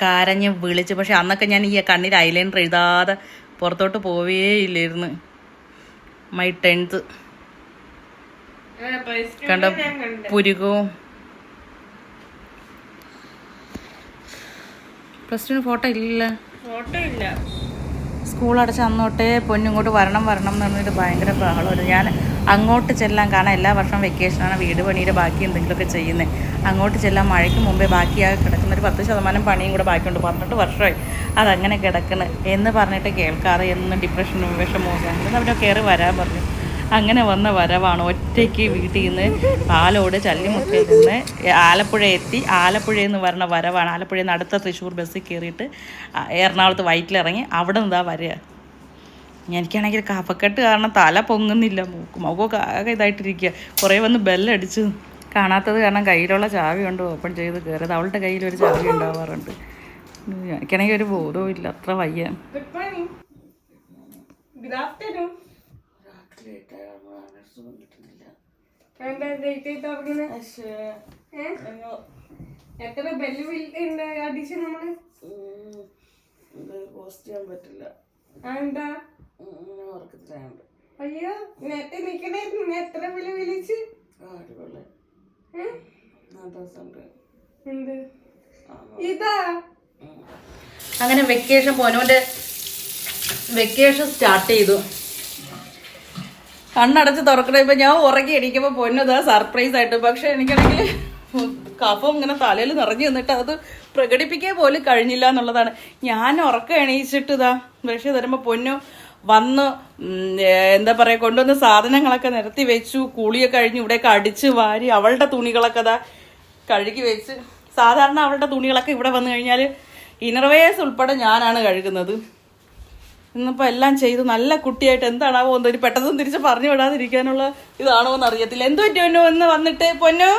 കരഞ്ഞ് വിളിച്ചു. പക്ഷെ അന്നൊക്കെ ഞാൻ ഈ കണ്ണിൽ ഐലൈനർ എഴുതാതെ പുറത്തോട്ട് പോവേ ഇല്ലായിരുന്നു. മൈ 10th കണ്ട പുരുകവും. +2 ഫോട്ടോ ഇല്ല. സ്കൂൾ അടച്ച അന്നോട്ടേ പൊന്നിങ്ങോട്ട് വരണം വരണം എന്ന് പറഞ്ഞിട്ട് ഭയങ്കര ബഹളമായിരുന്നു. ഞാൻ അങ്ങോട്ട് ചെല്ലാൻ, കാരണം എല്ലാ വർഷവും വെക്കേഷനാണ്, വീട് പണിയുടെ ബാക്കി എന്തെങ്കിലുമൊക്കെ ചെയ്യുന്നത്. അങ്ങോട്ട് ചെല്ലാൻ മഴയ്ക്ക് മുമ്പേ ബാക്കിയായി കിടക്കുന്ന ഒരു 10% പണിയും കൂടെ ബാക്കിയുണ്ട്. 18 വർഷമായി അതങ്ങനെ കിടക്കണം എന്ന് പറഞ്ഞിട്ട് കേൾക്കാതെ എന്നും ഡിപ്രഷനും വിഷമവും അങ്ങനെ അവരെ കയറി വരാൻ പറഞ്ഞു. അങ്ങനെ വന്ന വരവാണ്. ഒറ്റയ്ക്ക് വീട്ടിൽ നിന്ന് പാലോട് ചല്ലിമുക്കിൽ നിന്ന് ആലപ്പുഴ എത്തി. ആലപ്പുഴയിൽ നിന്ന് പറഞ്ഞ വരവാണ്. ആലപ്പുഴയിൽ നിന്ന് അടുത്ത തൃശ്ശൂർ ബസ്സിൽ കയറിയിട്ട് എറണാകുളത്ത് വയറ്റിലിറങ്ങി അവിടെ നിന്ന് വരിക. എനിക്കാണെങ്കിൽ കഫക്കെട്ട് കാരണം തല പൊങ്ങുന്നില്ല, മുഖമൊക്കെ ആകെ ഇതായിട്ടിരിക്കുക. കുറേ വന്ന് ബെല്ലടിച്ച് കാണാത്തത് കാരണം കയ്യിലുള്ള ചാവി കൊണ്ട് ഓപ്പൺ ചെയ്ത് കയറിയത്. അവളുടെ കയ്യിലൊരു ചാവി ഉണ്ടാവാറുണ്ട്. എനിക്കാണെങ്കിൽ ഒരു ബോധവും ഇല്ല, അത്ര വയ്യ. എത്ര ബെല്ല് അടിച്ച് നമ്മള് പോസ്റ്റ് ചെയ്യാൻ പറ്റില്ല. എന്താ അയ്യോ നേരത്തെ നിക്കണേ, എത്ര വിളി വിളിച്ച് ഇതാ. അങ്ങനെ വെക്കേഷൻ പോനോന്റെ വെക്കേഷൻ സ്റ്റാർട്ട് ചെയ്തു. കണ്ണടച്ച് തുറക്കണ ഞാൻ ഉറങ്ങി എണീക്കുമ്പോൾ പൊന്നതാ സർപ്രൈസ് ആയിട്ട്. പക്ഷെ എനിക്കാണെങ്കിൽ കഫം ഇങ്ങനെ തലയിൽ നിറഞ്ഞു നിന്നിട്ട് അത് പ്രകടിപ്പിക്കാൻ പോലും കഴിഞ്ഞില്ല എന്നുള്ളതാണ്. ഞാൻ ഉറക്കം എണീച്ചിട്ട് ഇതാ ബ്രഷ് തരുമ്പോൾ പൊന്നു വന്ന് എന്താ പറയുക കൊണ്ടുവന്ന് സാധനങ്ങളൊക്കെ നിരത്തി വെച്ചു. കുളിയൊക്കെ കഴിഞ്ഞ് ഇവിടെയൊക്കെ അടിച്ച് വാരി അവളുടെ തുണികളൊക്കെ ഇതാ കഴുകി വെച്ച്. സാധാരണ അവളുടെ തുണികളൊക്കെ ഇവിടെ വന്നു കഴിഞ്ഞാൽ ഇന്നർവേഴ്സ് ഉൾപ്പെടെ ഞാനാണ് കഴുകുന്നത്. ഇന്നിപ്പോൾ എല്ലാം ചെയ്തു നല്ല കുട്ടിയായിട്ട്. എന്താണാവോ ഒരു പെട്ടെന്ന് തിരിച്ച് പറഞ്ഞു വിടാതിരിക്കാനുള്ള ഇതാണോ എന്ന് അറിയത്തില്ല. എന്തു പറ്റി പൊന്നു ഒന്ന് വന്നിട്ട്? പൊന്നു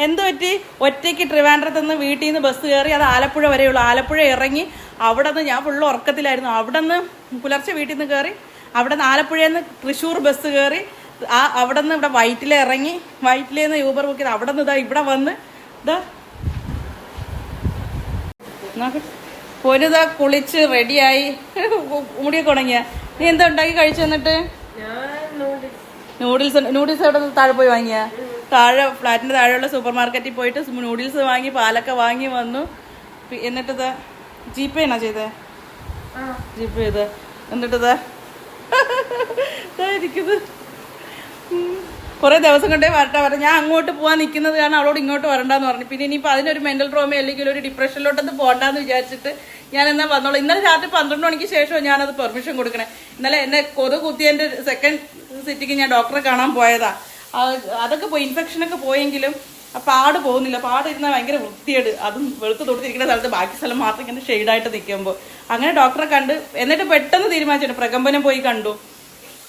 എന്തു പറ്റി? ഒറ്റയ്ക്ക് ട്രിവാൻഡ്രത്ത് നിന്ന് വീട്ടിൽ നിന്ന് ബസ് കയറി അത് ആലപ്പുഴ വരെയുള്ളൂ. ആലപ്പുഴ ഇറങ്ങി അവിടെ നിന്ന് ഞാൻ ഫുള്ള് ഉറക്കത്തിലായിരുന്നു. അവിടെ നിന്ന് പുലർച്ചെ വീട്ടിൽ നിന്ന് കയറി അവിടെ നിന്ന് ആലപ്പുഴയിൽ നിന്ന് തൃശ്ശൂർ ബസ് കയറി അവിടെ നിന്ന് ഇവിടെ വൈറ്റില ഇറങ്ങി വൈറ്റിലയിൽ നിന്ന് യൂബർ ബുക്ക് ചെയ്ത് അവിടെ നിന്ന് ഇതാ ഇവിടെ വന്ന് ഇതാ പൊരുതാ കുളിച്ച് റെഡിയായി മുടിയൊക്കെ ഉണങ്ങിയ. നീ എന്താ ഉണ്ടാക്കി കഴിച്ചു? എന്നിട്ട് നൂഡിൽസ് എവിടെ താഴെ പോയി വാങ്ങിയ? താഴെ ഫ്ലാറ്റിന്റെ താഴെയുള്ള സൂപ്പർ മാർക്കറ്റിൽ പോയിട്ട് നൂഡിൽസ് വാങ്ങി പാലൊക്കെ വാങ്ങി വന്നു. എന്നിട്ടിതാ ജീപേ ആണോ ചെയ്തേ? ജീപേ ചെയ്ത് എന്നിട്ടിതാ ഇരിക്കുന്നത്. കുറേ ദിവസം കൊണ്ടേ വരട്ടെ വരാം. ഞാൻ അങ്ങോട്ട് പോകാൻ നിൽക്കുന്നത് കാരണം അവളോട് ഇങ്ങോട്ട് വരണ്ടെന്ന് പറഞ്ഞു. പിന്നെ ഇനിയിപ്പോൾ അതിനൊരു മെന്റൽ ട്രോമ അല്ലെങ്കിൽ ഒരു ഡിപ്രഷനിലോട്ടൊന്നും പോകണ്ടെന്ന് വിചാരിച്ചിട്ട് ഞാൻ എന്നാ വന്നോളൂ. ഇന്നലെ രാത്രി 12 മണിക്ക് ശേഷം ഞാനത് പെർമിഷൻ കൊടുക്കണേ. ഇന്നലെ എന്നെ കൊതു കുത്തിയതിൻ്റെ സെക്കൻഡ് സിറ്റിക്ക് ഞാൻ ഡോക്ടറെ കാണാൻ പോയതാ. അതൊക്കെ പോയി, ഇൻഫെക്ഷനൊക്കെ പോയെങ്കിലും പാട് പോകുന്നില്ല. പാടിരുന്നാൽ ഭയങ്കര വൃത്തിയേട്. അതും വെളുത്ത് തൊടുത്തിരിക്കുന്ന സ്ഥലത്ത് ബാക്കി സ്ഥലം മാത്രം ഇങ്ങനെ ഷെയ്ഡായിട്ട് നിൽക്കുമ്പോൾ അങ്ങനെ ഡോക്ടറെ കണ്ട് എന്നിട്ട് പെട്ടെന്ന് തീരുമാനിച്ചിട്ട് പ്രകമ്പനം പോയി കണ്ടു.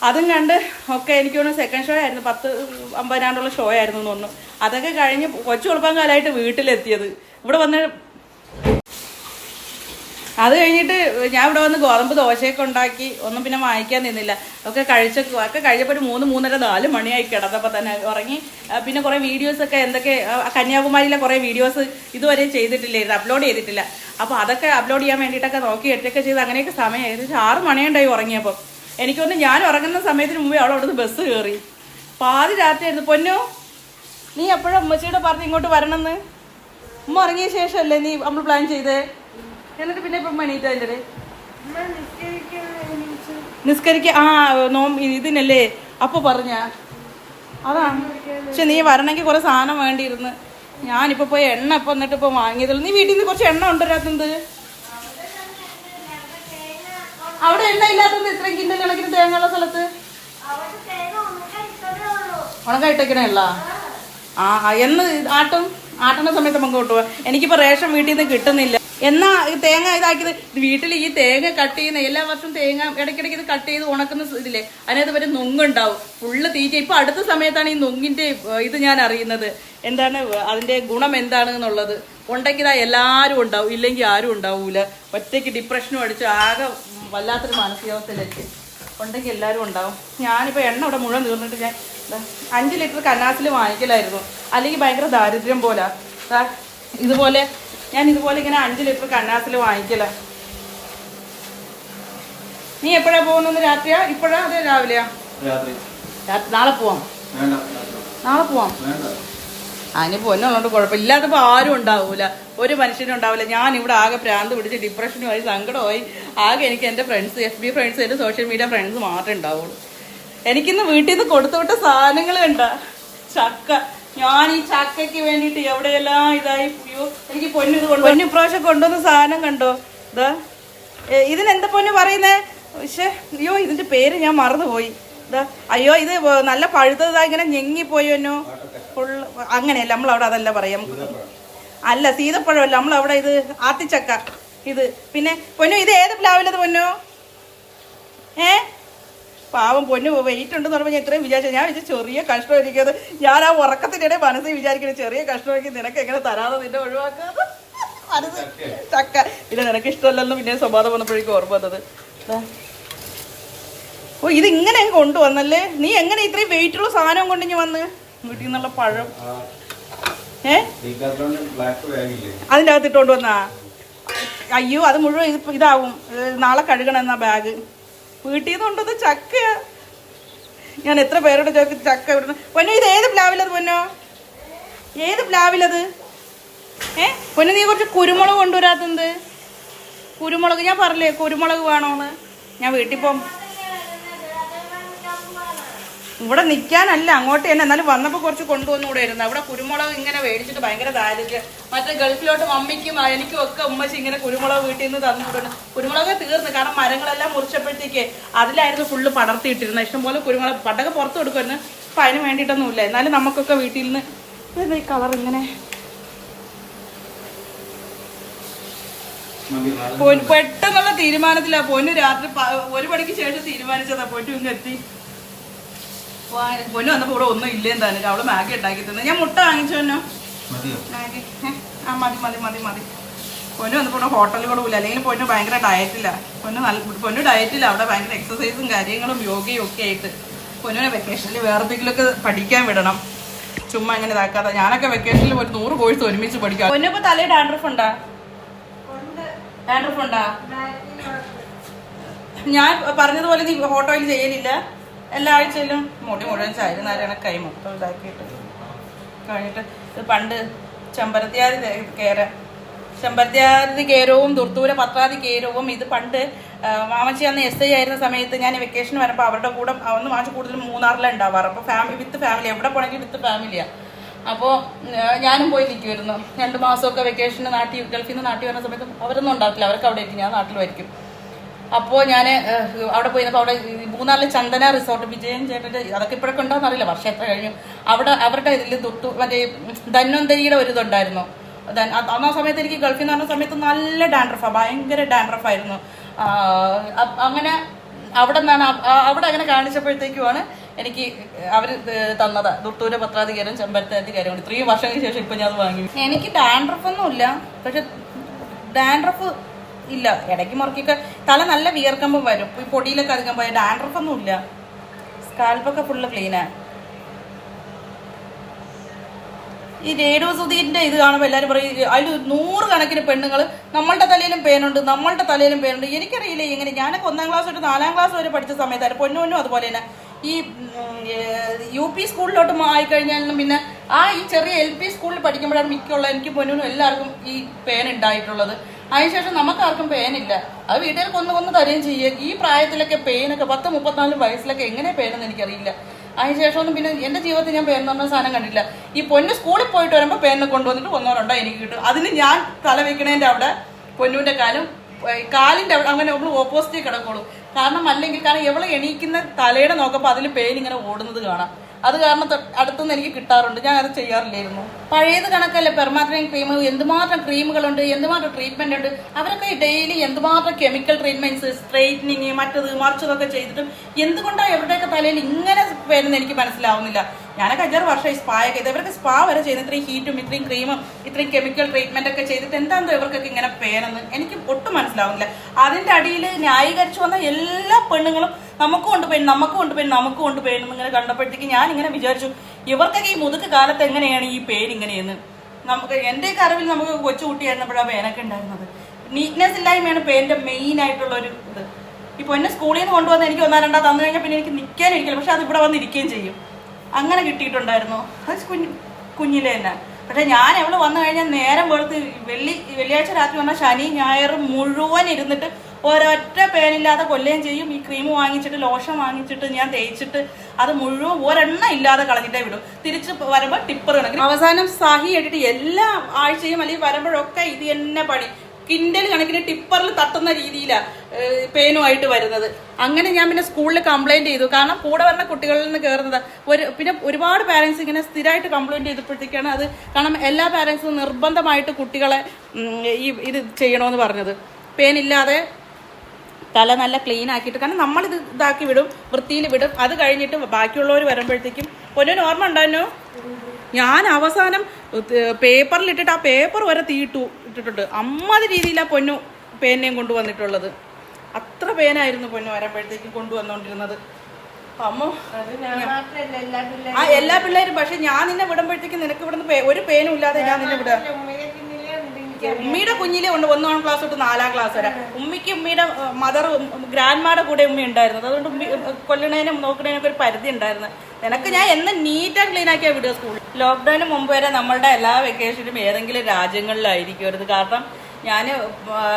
അതും കണ്ട് ഒക്കെ എനിക്ക് തോന്നുന്നു സെക്കൻഡ് ഷോ ആയിരുന്നു. 10-50 ഷോ ആയിരുന്നു എന്ന് തോന്നുന്നു. അതൊക്കെ കഴിഞ്ഞ് കൊച്ചു കൊടുക്കാൻ കാലമായിട്ട് വീട്ടിലെത്തിയത്. ഇവിടെ വന്ന് അത് കഴിഞ്ഞിട്ട് ഞാൻ ഇവിടെ വന്ന് ഗോതമ്പ് ദോശയൊക്കെ ഉണ്ടാക്കി. ഒന്നും പിന്നെ വാങ്ങിക്കാൻ നിന്നില്ല. ഒക്കെ കഴിഞ്ഞപ്പോൾ ഒരു 3-3:30-4 മണിയായി കിടന്നപ്പോൾ തന്നെ ഉറങ്ങി. പിന്നെ കുറേ വീഡിയോസൊക്കെ എന്തൊക്കെ കന്യാകുമാരിയിലെ കുറേ വീഡിയോസ് ഇതുവരെ ചെയ്തിട്ടില്ലായിരുന്നു, അപ്ലോഡ് ചെയ്തിട്ടില്ല. അപ്പോൾ അതൊക്കെ അപ്ലോഡ് ചെയ്യാൻ വേണ്ടിയിട്ടൊക്കെ നോക്കി എട്ടൊക്കെ ചെയ്ത് അങ്ങനെയൊക്കെ സമയം ഏകദേശം 6 മണിയുണ്ടായി ഉറങ്ങിയപ്പോൾ. എനിക്കൊന്ന് ഞാൻ ഉറങ്ങുന്ന സമയത്തിന് മുമ്പേ അവൾ അവിടുന്ന് ബസ് കയറി. പാതി രാത്രിയായിരുന്നു. പൊന്നു നീ എപ്പോഴും ഉമ്മച്ചിയോട് പറഞ്ഞ് ഇങ്ങോട്ട് വരണമെന്ന്? ഉമ്മ ഉറങ്ങിയ ശേഷമല്ലേ നീ നമ്മൾ പ്ലാൻ ചെയ്തേ? എന്നിട്ട് പിന്നെ ഇപ്പം എണീറ്റ് അതിൻ്റെ നിസ്കരിക്ക ഇതിനല്ലേ അപ്പോൾ പറഞ്ഞ അതാണ്. പക്ഷെ നീ വരണമെങ്കിൽ കുറേ സാധനം വേണ്ടിയിരുന്നു. ഞാനിപ്പോൾ പോയി എണ്ണ ഇപ്പം എന്നിട്ട് ഇപ്പോൾ വാങ്ങിയതുള്ളൂ. നീ വീട്ടിൽ നിന്ന് കുറച്ച് എണ്ണ കൊണ്ടുവരാത്തത്? അവിടെ എണ്ണ ഇല്ലാത്തത് ഇത്രയും കിണ്ടൽ കണക്കിന് തേങ്ങയുള്ള സ്ഥലത്ത് ഉണക്കായിട്ടേക്കണല്ല. എന്ന് ആട്ടണ സമയത്ത് നമുക്ക് കൊണ്ടുപോകാം. എനിക്കിപ്പോൾ റേഷൻ വീട്ടിൽ നിന്ന് കിട്ടുന്നില്ല. എന്നാ തേങ്ങ ഇതാക്കിയത് വീട്ടിൽ ഈ തേങ്ങ കട്ട് ചെയ്യുന്ന എല്ലാ വർഷവും തേങ്ങ ഇടയ്ക്കിടയ്ക്ക് ഇത് കട്ട് ചെയ്ത് ഉണക്കുന്ന ഇതില്ലേ, അതിനകത്ത് വരെ നുങ്ങുണ്ടാവും. ഫുള്ള് തീറ്റ. ഇപ്പൊ അടുത്ത സമയത്താണ് ഈ നുങ്ങിന്റെ ഇത് ഞാൻ അറിയുന്നത്, എന്താണ് അതിന്റെ ഗുണം എന്താണെന്നുള്ളത്. ഉണ്ടെങ്കിൽ എല്ലാവരും ഉണ്ടാവും, ഇല്ലെങ്കിൽ ആരും ഉണ്ടാവൂല. ഒറ്റയ്ക്ക് ഡിപ്രഷനും അടിച്ച് ആകെ വല്ലാത്തൊരു മാനസികാവസ്ഥയിലേക്ക്. ഉണ്ടെങ്കിൽ എല്ലാവരും ഉണ്ടാവും. ഞാനിപ്പോൾ എണ്ണ ഇവിടെ മുഴുവൻ തീർന്നിട്ട് ഞാൻ 5 ലിറ്റർ കന്നാസിൽ വാങ്ങിക്കലായിരുന്നു. അല്ലെങ്കിൽ ഭയങ്കര ദാരിദ്ര്യം പോലെ. ഇതുപോലെ ഞാൻ ഇതുപോലെ ഇങ്ങനെ 5 ലിറ്റർ കന്നാസിൽ വാങ്ങിക്കല. നീ എപ്പോഴാ പോകുന്നത്? രാത്രിയാ? ഇപ്പോഴാ? അതെ രാവിലെയാ? നാളെ പോവാം. നാളെ പോവാം. അതിന് പൊന്നുള്ളതുകൊണ്ട് കുഴപ്പമില്ല. ഇല്ലാത്തപ്പോൾ ആരും ഉണ്ടാവൂല, ഒരു മനുഷ്യനും ഉണ്ടാവില്ല. ഞാൻ ഇവിടെ ആകെ ഭ്രാന്ത് പിടിച്ച് ഡിപ്രഷനുമായി സങ്കടമായി. ആകെ എനിക്ക് എൻ്റെ ഫ്രണ്ട്സ്, FB ഫ്രണ്ട്സ്, എൻ്റെ സോഷ്യൽ മീഡിയ ഫ്രണ്ട്സ് മാത്രമേ ഉണ്ടാവുള്ളൂ. എനിക്കിന്ന് വീട്ടിൽ നിന്ന് കൊടുത്തുവിട്ട സാധനങ്ങൾ കണ്ട ചക്ക. ഞാൻ ഈ ചക്കയ്ക്ക് വേണ്ടിയിട്ട് എവിടെയെല്ലാം ഇതായി. എനിക്ക് പൊന്നു ഇത് കൊണ്ട് പൊന്നു ഇപ്രാവശ്യം കൊണ്ടുവന്ന സാധനം കണ്ടോ? ഇതാ ഇതിനെന്താ പൊന്നു പറയുന്നേ? പക്ഷേ അയ്യോ ഇതിന്റെ പേര് ഞാൻ മറന്നുപോയി. ഇതാ അയ്യോ ഇത് നല്ല പഴുത്തതാ, ഇങ്ങനെ ഞെങ്ങിപ്പോയോന്നോ. ഫുള്ള് അങ്ങനെയല്ല, നമ്മളവിടെ അതല്ല പറയാം. അല്ല സീതപ്പഴമല്ല, നമ്മളവിടെ ഇത് ആത്തിച്ചക്ക. ഇത് പിന്നെ പൊന്നു ഇത് ഏത് പ്ലാവിലത് പൊന്നു? പാവം പൊന്നു വെയിറ്റ് ഉണ്ടെന്ന് പറയുമ്പോൾ ഞാൻ ഇത്രയും വിചാരിച്ചു. ഞാൻ വിചാരിച്ചു ചെറിയ കഷ്ണം ഇരിക്കുന്നത്. ഞാൻ ആ ഉറക്കത്തിനിടെ മനസ്സിൽ വിചാരിക്കുന്നത് ചെറിയ കഷ്ണമാക്കി നിനക്ക് എങ്ങനെ തരാതെ നിന്നെ ഒഴിവാക്കാതെ. അത് ചക്ക ഇത് നിനക്ക് ഇഷ്ടമല്ലെന്ന് പിന്നെ സ്വഭാവം വന്നപ്പോഴേക്കും ഓർമ്മ വന്നത്. ഓ ഇതിങ്ങനെ കൊണ്ടുവന്നല്ലേ നീ? എങ്ങനെ ഇത്രയും വെയിറ്റുള്ള സാധനം കൊണ്ട് ഞാൻ വന്ന് വീട്ടിൽ നിന്നുള്ള പഴം അതിൻ്റെ അകത്ത് ഇട്ടുകൊണ്ട് വന്നാ? അയ്യോ അത് മുഴുവൻ ഇതാവും. നാളെ കഴുകണം എന്നാ ബാഗ്. വീട്ടിൽ നിന്ന് കൊണ്ടത് ചക്കയാ. ഞാൻ എത്ര പേരോട് ചക്ക ഇവിടുന്ന്. പൊന്നു ഇത് ഏത് പ്ലാവിലത് പൊന്നോ? ഏത് പ്ലാവിലത്? പൊന്നു നീ കുറച്ച് കുരുമുളക് കൊണ്ടുവരാത്തത്? കുരുമുളക് ഞാൻ പറഞ്ഞില്ലേ കുരുമുളക് വേണോന്ന്. ഞാൻ വീട്ടിൽ പോകും. ഇവിടെ നിൽക്കാനല്ല, അങ്ങോട്ട് തന്നെ. എന്നാലും വന്നപ്പോൾ കുറച്ച് കൊണ്ടുവന്നുകൂടെ ഇരുന്നു. അവിടെ കുരുമുളക് ഇങ്ങനെ മേടിച്ചിട്ട് ഭയങ്കര ദാരിദ്ര്യം. മറ്റേ ഗൾഫിലോട്ട് മമ്മിക്കും എനിക്കും ഒക്കെ ഉമ്മച്ചി ഇങ്ങനെ കുരുമുളക് വീട്ടിൽ നിന്ന് തന്നിട്ടുണ്ട്. കുരുമുളക് തീർന്നു, കാരണം മരങ്ങളെല്ലാം മുറിച്ചപ്പോഴത്തേക്ക് അതിലായിരുന്നു ഫുള്ള് പടർത്തിയിട്ടിരുന്നത്. ഇഷ്ടംപോലെ കുരുമുളക് പണ്ടൊക്കെ പുറത്ത് കൊടുക്കുമായിരുന്നു. അപ്പം അതിന് വേണ്ടിയിട്ടൊന്നുമില്ല. എന്നാലും നമുക്കൊക്കെ വീട്ടിൽ നിന്ന് ഈ കളർ ഇങ്ങനെ പെട്ടെന്നുള്ള തീരുമാനത്തിലാ. പൊന്നു രാത്രി 1 മണിക്ക് ശേഷം തീരുമാനിച്ചതാ. പൊന്നു ഇങ്ങ് എത്തി. പൊന്നു വന്നപ്പോ ഇവിടെ ഒന്നും ഇല്ലേന്ന് തന്നെ. അവള് മാഗി ഉണ്ടാക്കി തന്നെ. ഞാൻ മുട്ട വാങ്ങിച്ചോന്നോ? മാഗി മതി. പൊന്നു വന്നപ്പോ ഇവിടെ ഹോട്ടലിൽ കൂടെ പോയില്ല. അല്ലെങ്കിൽ പൊന്നു ഭയങ്കര ഡയറ്റില്ല. പൊന്നു ഡയറ്റില്ല. അവിടെ ഭയങ്കര എക്സസൈസും കാര്യങ്ങളും യോഗയും ഒക്കെ ആയിട്ട്. പൊന്നുവിനെ വെക്കേഷനിൽ വേറെ എന്തെങ്കിലുമൊക്കെ പഠിക്കാൻ വിടണം. ചുമ്മാ ഇങ്ങനെ ഇതാക്കാതെ. ഞാനൊക്കെ വെക്കേഷനിൽ ഒരു 100 കോഴ്സ് ഒരുമിച്ച് പഠിക്കാം. പൊന്നിപ്പോ തലയിൽ ഡാൻഡ്രഫ് ഉണ്ടാ? ഡാൻഡ്രഫ് ഉണ്ടാ? ഞാൻ പറഞ്ഞതുപോലെ നീ ഹോട്ട് ഓയിൽ ചെയ്യലില്ല? എല്ലാ ആഴ്ചയിലും മുടി മുഴുവൻ ചായിരുന്നാലാണ് കൈ മൊത്തം ഇതാക്കിയിട്ട് കഴിഞ്ഞിട്ട്. ഇത് പണ്ട് ചെമ്പരത്തിയാതി കേരവും ദുർത്തൂര പത്രാതി കേരവും. ഇത് പണ്ട് മാമച്ചി അന്ന് SI ആയിരുന്ന സമയത്ത് ഞാൻ വെക്കേഷൻ വരുമ്പോൾ അവരുടെ കൂടെ അന്ന് മാമച്ചി കൂടുതലും മൂന്നാറിലാണ് ഉണ്ടാവാറ്. അപ്പോൾ വിത്ത് ഫാമിലി, എവിടെ പോകണമെങ്കിൽ വിത്ത് ഫാമിലിയാണ്. അപ്പോൾ ഞാനും പോയി നിൽക്കുമായിരുന്നു 2 മാസമൊക്കെ വെക്കേഷന്. ഗൾഫിൽ നിന്ന് നാട്ടിൽ വരുന്ന സമയത്ത് അവരൊന്നും ഉണ്ടാക്കില്ല, അവർക്ക് അവിടെ ആയിരിക്കും, ഞാൻ നാട്ടിലുമായിരിക്കും. അപ്പോൾ ഞാൻ അവിടെ പോയിരുന്നപ്പോൾ അവിടെ മൂന്നാറിൽ ചന്ദന റിസോർട്ട് വിജയൻ ചേട്ടൻ്റെ, അതൊക്കെ ഇപ്പോഴൊക്കെ ഉണ്ടോയെന്ന് അറിയില്ല, വർഷം എത്ര കഴിഞ്ഞു. അവിടെ അവരുടെ ഇതിൽ മറ്റേ ധന്വന്തരിയുടെ ഒരു ഇതുണ്ടായിരുന്നു. ആ സമയത്ത് എനിക്ക് ഗൾഫിൽ നിന്ന് പറഞ്ഞ സമയത്ത് നല്ല ഡാൻഡ്രഫാണ്, ഭയങ്കര ഡാൻഡ്രഫായിരുന്നു. അങ്ങനെ അവിടെ അങ്ങനെ കാണിച്ചപ്പോഴത്തേക്കുമാണ് എനിക്ക് അവർ തന്നത് ദുർത്തൂര പത്രാധികാരം ചെമ്പരത്താധികാരം. 3 വർഷങ്ങൾക്ക് ശേഷം ഇപ്പം ഞാൻ അത് വാങ്ങി. എനിക്ക് ഡാൻഡ്രഫൊന്നുമില്ല, പക്ഷെ ഡാൻഡ്രഫ് ഇല്ല. ഇടയ്ക്ക് മുറക്കൊക്കെ തല നല്ല വിയർക്കുമ്പോൾ വരും. ഈ പൊടിയിലൊക്കെ അധികം പോയ ഡാൻഡ്രഫൊന്നും ഇല്ല. സ്കാൽപ്പൊക്കെ ഫുള്ള് ക്ലീനാണ്. ഈ രേഡിയോ സുധീരിന്റെ ഇത് കാണുമ്പോൾ എല്ലാവരും പറയും അതിൽ 100 കണക്കിന് പെണ്ണുങ്ങൾ നമ്മളുടെ തലയിലും പേനുണ്ട്. എനിക്കറിയില്ല എങ്ങനെ. ഞാനൊക്കെ 1ാം ക്ലാസ് തൊട്ട് 4ാം ക്ലാസ് വരെ പഠിച്ച സമയത്തായിരുന്നു. പൊന്നും അതുപോലെ തന്നെ ഈ UP സ്കൂളിലോട്ട് ആയിക്കഴിഞ്ഞാലും പിന്നെ ഈ ചെറിയ LP സ്കൂളിൽ പഠിക്കുമ്പോഴാണ് എനിക്ക് പൊന്നും എല്ലാവർക്കും ഈ പേൻ ഉണ്ടായിട്ടുള്ളത്. അതിനുശേഷം നമുക്കാർക്കും പേനില്ല. അത് വീട്ടിൽ കൊന്നു തരുകയും ചെയ്യുക. ഈ പ്രായത്തിലൊക്കെ പേനൊക്കെ 10-34 വയസ്സിലൊക്കെ എങ്ങനെ പേനെന്ന് എനിക്കറിയില്ല. അതിനുശേഷമൊന്നും പിന്നെ എൻ്റെ ജീവിതത്തിൽ ഞാൻ പേൻ പറഞ്ഞ സാധനം കണ്ടില്ല. ഈ പൊന്നു സ്കൂളിൽ പോയിട്ട് വരുമ്പോൾ പേനെ കൊണ്ടുവന്നിട്ട് 1-2 എനിക്ക് കിട്ടും. അതിന് ഞാൻ തല വെക്കണേൻ്റെ അവിടെ പൊന്നുവിൻ്റെ കാലിൻ്റെ അവിടെ അങ്ങനെ നമ്മൾ ഓപ്പോസിറ്റ് കിടക്കുള്ളൂ. കാരണം എവളെ എണീക്കുന്ന തലയുടെ നോക്കുമ്പോൾ അതിൽ പേൻ ഇങ്ങനെ ഓടുന്നത് കാണാം. അത് കാരണം അടുത്തുനിന്ന് എനിക്ക് കിട്ടാറുണ്ട്. ഞാൻ അത് ചെയ്യാറില്ലായിരുന്നു. പഴയത് കണക്കല്ലേ പെർമാനന്റ് ക്രീം, എന്തുമാത്രം ക്രീമുകളുണ്ട്, എന്തുമാത്രം ട്രീറ്റ്മെന്റ് ഉണ്ട്. അവരൊക്കെ ഡെയിലി എന്തുമാത്രം കെമിക്കൽ ട്രീറ്റ്മെന്റ്സ്, സ്ട്രെയിറ്റനിങ്, മറ്റത് മറിച്ചതൊക്കെ ചെയ്തിട്ടും എന്തുകൊണ്ടാണ് എവിടെയൊക്കെ തലയിൽ ഇങ്ങനെ വരുന്നത് എനിക്ക് മനസ്സിലാവുന്നില്ല. ഞാനൊക്കെ 5-6 വർഷമായി സ്പായൊക്കെ ചെയ്ത്. ഇവർക്ക് സ്പാ വരെ ചെയ്യുന്നത് ഇത്രയും ഹീറ്റും ഇത്രയും ക്രീമും ഇത്രയും കെമിക്കൽ ട്രീറ്റ്മെന്റ് ഒക്കെ ചെയ്തിട്ട് എന്താണെന്നോ ഇവർക്കൊക്കെ ഇങ്ങനെ പേനെന്ന് എനിക്ക് ഒട്ടും മനസ്സിലാവുന്നില്ല. അതിന്റെ അടിയിൽ ന്യായീകരിച്ചു വന്ന എല്ലാ പെണ്ണുങ്ങളും നമുക്ക് കൊണ്ട് പേൻ ഇങ്ങനെ കണ്ടപ്പോഴത്തേക്ക് ഞാൻ ഇങ്ങനെ വിചാരിച്ചു ഇവർക്കൊക്കെ ഈ മുതുക്ക് കാലത്ത് എങ്ങനെയാണ് ഈ പേൻ ഇങ്ങനെയെന്ന്. നമുക്ക് എൻ്റെ അറിവിൽ നമുക്ക് കൊച്ചുകുട്ടിയായിരുന്നപ്പോഴാണ് പേനൊക്കെ ഉണ്ടായിരുന്നത്. നീറ്റ്നെസ് ഇല്ലായ്മയാണ് പേനിന്റെ മെയിൻ ആയിട്ടുള്ള ഒരു ഇത്. ഈ പൊന്നെ സ്കൂളിൽ നിന്ന് കൊണ്ടുവന്ന് എനിക്ക് 1-2 തന്നു കഴിഞ്ഞാൽ പിന്നെ എനിക്ക് നിൽക്കാനിരിക്കില്ല. പക്ഷെ അത് ഇവിടെ വന്ന് ഇരിക്കുകയും ചെയ്യും. അങ്ങനെ കിട്ടിയിട്ടുണ്ടായിരുന്നു അത് കുഞ്ഞിലെ തന്നെ. പക്ഷെ ഞാൻ എവിടെ വന്നു കഴിഞ്ഞാൽ നേരം വെളുത്ത് വെള്ളിയാഴ്ച രാത്രി വന്നാൽ ശനി ഞായറും മുഴുവൻ ഇരുന്നിട്ട് ഒരൊറ്റ പേനില്ലാതെ കൊല്ലുകയും ചെയ്യും. ഈ ക്രീം വാങ്ങിച്ചിട്ട് ലോഷൻ വാങ്ങിച്ചിട്ട് ഞാൻ തേച്ചിട്ട് അത് മുഴുവൻ ഒരെണ്ണം ഇല്ലാതെ കളഞ്ഞിട്ടേ വിടും. തിരിച്ച് വരുമ്പോൾ ടിപ്പർ കണക്കിന് അവസാനം സഹി ഇട്ടിട്ട് എല്ലാ ആഴ്ചയും അല്ലെങ്കിൽ വരുമ്പോഴൊക്കെ ഇത് തന്നെ പണി. കിൻഡൽ കണക്കിന് ടിപ്പറിൽ തട്ടുന്ന രീതിയിലാണ് പേനുമായിട്ട് വരുന്നത്. അങ്ങനെ ഞാൻ പിന്നെ സ്കൂളിൽ കംപ്ലൈന്റ് ചെയ്തു. കാരണം കൂടെ വരുന്ന കുട്ടികളിൽ നിന്ന് കയറുന്നത് പിന്നെ ഒരുപാട് പാരന്റ്സ് ഇങ്ങനെ സ്ഥിരമായിട്ട് കംപ്ലൈന്റ് ചെയ്തപ്പോഴത്തേക്കാണ് അത്. കാരണം എല്ലാ പാരന്റ്സും നിർബന്ധമായിട്ട് കുട്ടികളെ ഇത് ചെയ്യണമെന്ന് പറഞ്ഞത്. പേനില്ലാതെ തല നല്ല ക്ലീൻ ആക്കിയിട്ട്, കാരണം നമ്മളിത് ഇതാക്കി വിടും, വൃത്തിയിൽ വിടും. അത് കഴിഞ്ഞിട്ട് ബാക്കിയുള്ളവർ വരുമ്പോഴത്തേക്കും പൊന്നൊരു ഓർമ്മ ഉണ്ടായിരുന്നു. ഞാൻ അവസാനം പേപ്പറിലിട്ടിട്ട് ആ പേപ്പർ വരെ ഇട്ടിട്ടുണ്ട്. അമ്മാതി രീതിയിലാണ് പൊന്നു പേനയും കൊണ്ടുവന്നിട്ടുള്ളത്. അത്ര പേനായിരുന്നു പൊന്നു വരുമ്പോഴത്തേക്കും കൊണ്ടുവന്നോണ്ടിരുന്നത്. അമ്മ എല്ലാ പിള്ളേരും. പക്ഷെ ഞാൻ നിന്നെ വിടുമ്പോഴത്തേക്കും നിനക്ക് ഇവിടുന്ന് ഒരു പേനും ഇല്ലാതെ ഞാൻ നിന്നെ വിടുക. ഉമ്മിയുടെ കുഞ്ഞിലെ ഉണ്ട് 1 ക്ലാസ് തൊട്ട് 4 ക്ലാസ് വരെ. ഉമ്മിക്ക് ഉമ്മിയുടെ ഗ്രാൻഡ്മാരുടെ കൂടെ ഉമ്മ ഉണ്ടായിരുന്നത്. അതുകൊണ്ട് ഉമ്മി കൊല്ലണേനും നോക്കണേനൊക്കെ ഒരു പരിധി ഉണ്ടായിരുന്നു. നിനക്ക് ഞാൻ എന്ന് നീറ്റ് ആൻഡ് ക്ലീൻ ആക്കിയാൽ വിടുക സ്കൂളിൽ. ലോക്ക്ഡൌണിന് മുമ്പ് വരെ നമ്മളുടെ എല്ലാ വെക്കേഷനും ഏതെങ്കിലും രാജ്യങ്ങളിലായിരിക്കും. കാരണം ഞാൻ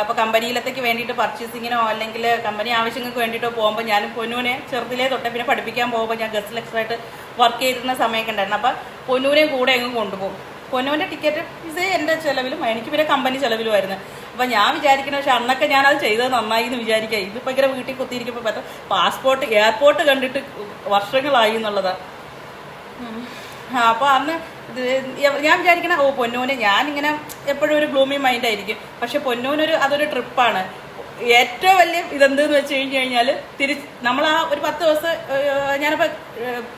ഇപ്പോൾ കമ്പനിയിലത്തേക്ക് വേണ്ടിയിട്ട് പർച്ചേസിങ്ങിനോ അല്ലെങ്കിൽ കമ്പനി ആവശ്യങ്ങൾക്ക് വേണ്ടിയിട്ടോ പോകുമ്പോൾ ഞാൻ പൊന്നൂനെ ചെറുതിലേ തൊട്ടേ പിന്നെ പഠിപ്പിക്കാൻ പോകുമ്പോൾ ഞാൻ ഗസ്റ്റ് ലെക്ചറായിട്ട് വർക്ക് ചെയ്തിരുന്ന സമയമൊക്കെ ഉണ്ടായിരുന്നു. അപ്പം പൊന്നൂനെ കൂടെ എങ്ങും കൊണ്ടുപോകും. പൊന്നൂൻ്റെ ടിക്കറ്റ് ഇത് എൻ്റെ ചിലവിലും എനിക്ക് പിന്നെ കമ്പനി ചിലവിലുമായിരുന്നു. അപ്പം ഞാൻ വിചാരിക്കുന്ന, പക്ഷെ അന്നൊക്കെ ഞാനത് ചെയ്തത് നന്നായി എന്ന് വിചാരിക്കുക. ഇതിപ്പോൾ ഇങ്ങനെ വീട്ടിൽ കുത്തിയിരിക്കുമ്പോൾ പറ്റും പാസ്പോർട്ട് എയർപോർട്ട് കണ്ടിട്ട് വർഷങ്ങളായി എന്നുള്ളതാണ്. അപ്പോൾ അന്ന് ഞാൻ വിചാരിക്കണ പൊന്നൂന് ഞാനിങ്ങനെ എപ്പോഴും ഒരു ഗ്ലൂമി മൈൻഡായിരിക്കും. പക്ഷെ പൊന്നൂനൊരു അതൊരു ട്രിപ്പാണ്. ഏറ്റവും വലിയ ഇതെന്തെന്ന് വെച്ച് കഴിഞ്ഞാൽ നമ്മൾ ആ ഒരു 10 ദിവസം ഞാനിപ്പോൾ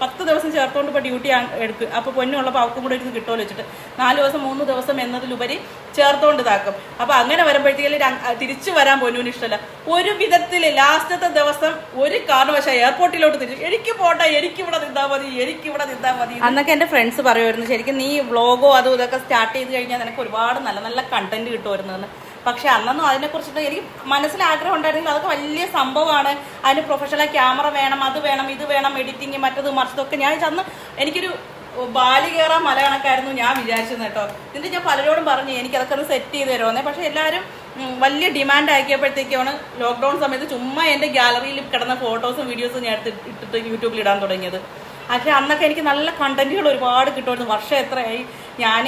10 ദിവസം ചേർത്തുകൊണ്ട് ഇപ്പോൾ ഡ്യൂട്ടി എടുക്കും. അപ്പോൾ പൊന്നുള്ളപ്പോൾ അവൾക്കും കൂടെ ഇരുന്ന് കിട്ടുമല്ലോ വെച്ചിട്ട് 4 ദിവസം 3 ദിവസം എന്നതിലുപരി ചേർത്തുകൊണ്ട് ഇതാക്കും. അപ്പോൾ അങ്ങനെ വരുമ്പോഴത്തേക്കും തിരിച്ചു വരാൻ പൊന്നൂന് ഇഷ്ടമല്ല. ഒരു വിധത്തിൽ ലാസ്റ്റത്തെ ദിവസം ഒരു കാരണവശാൽ എയർപോർട്ടിലോട്ട് തിരിച്ചു എനിക്ക് പോട്ടെ, എനിക്കിവിടെ നിന്നാൽ മതി. അന്നൊക്കെ എൻ്റെ ഫ്രണ്ട്സ് പറയുമായിരുന്നു, ശരിക്കും നീ വ്ളോഗോ അതും ഇതൊക്കെ സ്റ്റാർട്ട് ചെയ്ത് കഴിഞ്ഞാൽ നിനക്ക് ഒരുപാട് നല്ല നല്ല കണ്ടന്റ് കിട്ടുമായിരുന്നു. പക്ഷെ അന്നൊന്നും അതിനെക്കുറിച്ചിട്ട് എനിക്ക് മനസ്സിൽ ആഗ്രഹം ഉണ്ടായിരുന്നെങ്കിൽ അതൊക്കെ വലിയ സംഭവമാണ്. അതിന് പ്രൊഫഷണൽ ക്യാമറ വേണം, അത് വേണം, ഇത് വേണം, എഡിറ്റിങ് മറ്റത് മറിച്ചതൊക്കെ. ഞാൻ അന്ന് എനിക്കൊരു ബാലി കയറാൻ മല കണക്കായിരുന്നു ഞാൻ വിചാരിച്ചത് കേട്ടോ. എന്നിട്ട് ഞാൻ പലരോടും പറഞ്ഞു എനിക്കതൊക്കെ ഒന്ന് സെറ്റ് ചെയ്ത് തരുമെന്നേ. പക്ഷെ എല്ലാവരും വലിയ ഡിമാൻഡ് ആക്കിയപ്പോഴത്തേക്കാണ് ലോക്ക്ഡൗൺ സമയത്ത് ചുമ്മാ എൻ്റെ ഗാലറിയിൽ കിടന്ന ഫോട്ടോസും വീഡിയോസും ഞാൻ ഇട്ടിട്ട് യൂട്യൂബിൽ ഇടാൻ തുടങ്ങിയത്. പക്ഷെ അന്നൊക്കെ എനിക്ക് നല്ല കണ്ടന്റുകൾ ഒരുപാട് കിട്ടുമായിരുന്നു. വർഷം എത്രയായി ഞാൻ